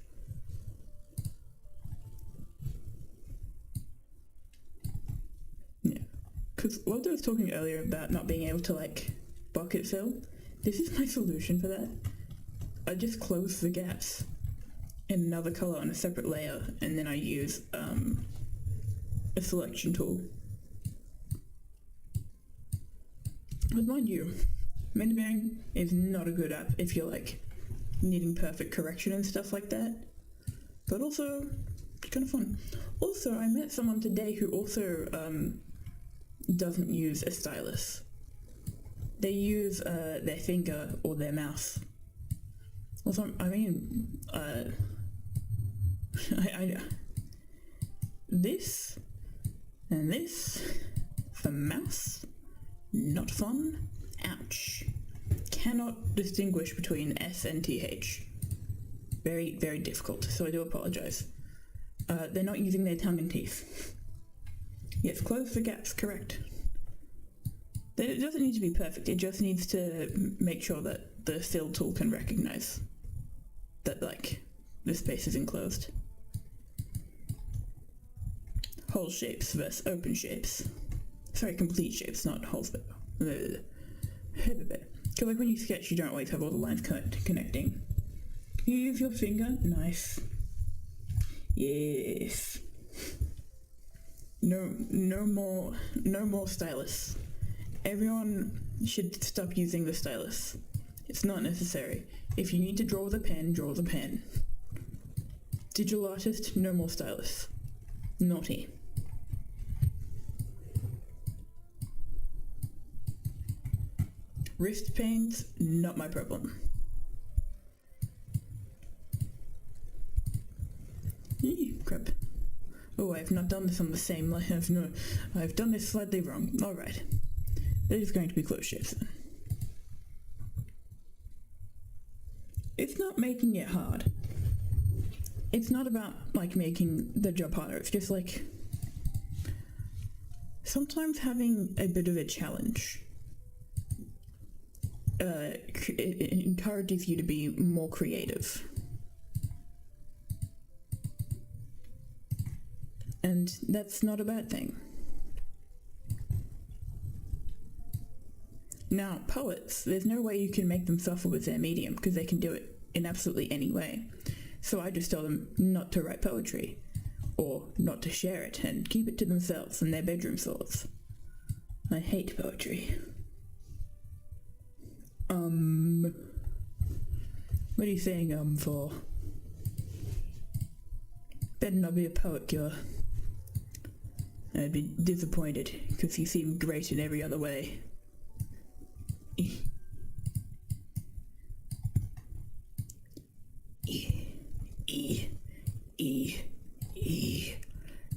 Speaker 1: Yeah. Because what I was talking earlier about not being able to, like, bucket fill, this is my solution for that. I just close the gaps in another color on a separate layer, and then I use a selection tool. But mind you, Mendabang is not a good app if you're like needing perfect correction and stuff like that. But also, it's kind of fun. Also, I met someone today who also doesn't use a stylus. They use their finger or their mouse. Also, I mean, this and this, the mouse, not fun, ouch. Cannot distinguish between S and TH. Very, very difficult, so I do apologize. They're not using their tongue and teeth. Yes, close the gaps, correct. It doesn't need to be perfect, it just needs to make sure that the fill tool can recognize that, like, the space is enclosed. Whole shapes versus open shapes. Sorry, complete shapes, not holes. Because, like, when you sketch, you don't always have all the lines connecting. You use your finger? Nice. Yes. No more stylus. Everyone should stop using the stylus. It's not necessary. If you need to draw with a pen, draw with a pen. Digital artist, no more stylus. Naughty. Wrist pains, not my problem. Crap. Oh, I've not done this on the same line. No, I've done this slightly wrong. Alright. They're just going to be close shapes then. It's not making it hard. It's not about, like, making the job harder. It's just, like, sometimes having a bit of a challenge it encourages you to be more creative. And that's not a bad thing. Now, poets, there's no way you can make them suffer with their medium because they can do it in absolutely any way. So I just tell them not to write poetry, or not to share it and keep it to themselves and their bedroom thoughts. I hate poetry. What are you saying, for? Better not be a poet, Cure. I'd be disappointed, because you seem great in every other way.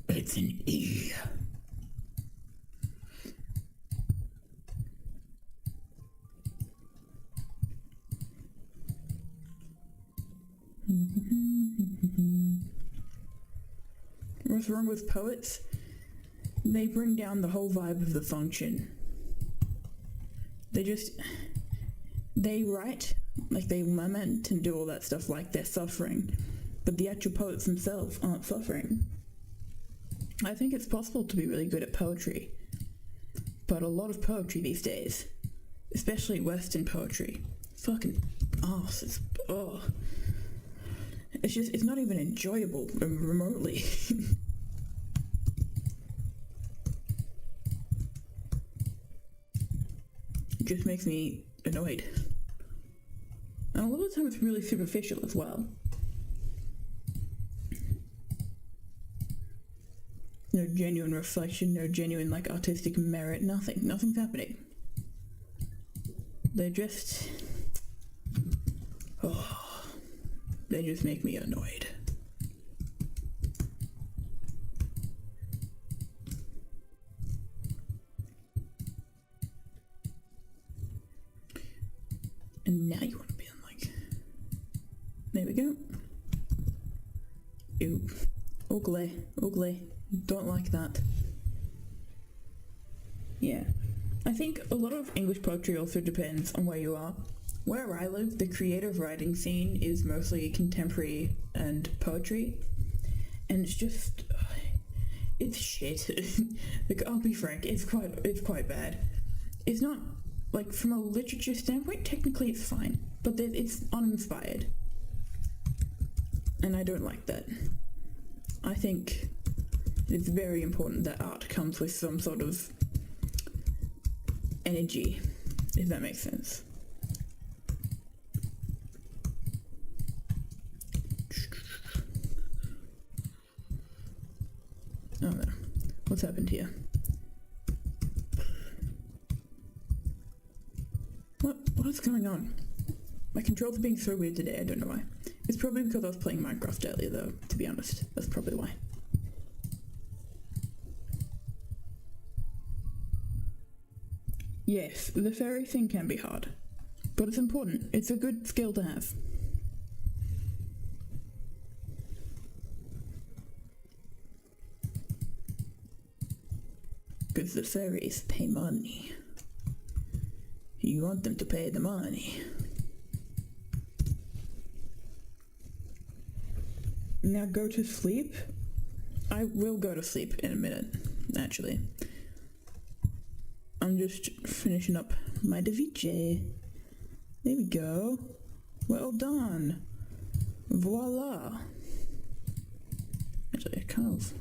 Speaker 1: It's an E. What's wrong with poets? They bring down the whole vibe of the function. They write, like, they lament and do all that stuff like they're suffering, but the actual poets themselves aren't suffering. I think it's possible to be really good at poetry, but a lot of poetry these days, especially Western poetry, fucking arse, it's not even enjoyable remotely. just makes me annoyed. And a lot of the time it's really superficial as well. No genuine reflection, no genuine like artistic merit, nothing's happening. They just make me annoyed. And now you want to be on like, there we go. Ew, ugly, don't like that. Yeah, I think a lot of English poetry also depends on where you are. Where I live, the creative writing scene is mostly contemporary and poetry, and it's just, it's shit. Like, I'll be frank, it's quite bad. It's not, like, from a literature standpoint, technically it's fine, but it's uninspired. And I don't like that. I think it's very important that art comes with some sort of energy, if that makes sense. Oh no, what's happened here? What's going on? My controls are being so weird today, I don't know why. It's probably because I was playing Minecraft earlier though, to be honest. That's probably why. Yes, the fairy thing can be hard, but it's important. It's a good skill to have. Because the fairies pay money. You want them to pay the money. Now go to sleep? I will go to sleep in a minute, actually. I'm just finishing up my Daviche. There we go. Well done. Voila. Actually, I kind of...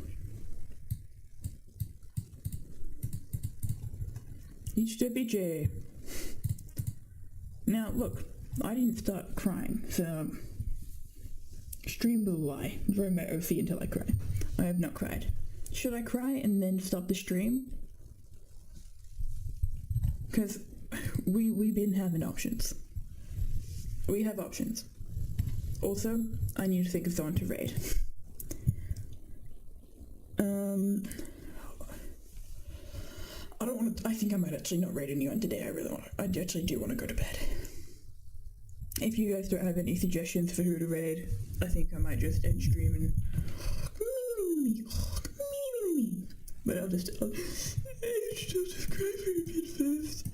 Speaker 1: Each Daviche. Now, look, I didn't start crying, so... Stream will lie. Very my OC until I cry. I have not cried. Should I cry and then stop the stream? Because we've been having options. We have options. Also, I need to think of someone to raid. I don't want to. I think I might actually not raid anyone today. I actually do want to go to bed. If you guys don't have any suggestions for who to raid, I think I might just end stream and... But I'll just subscribe for a bit first.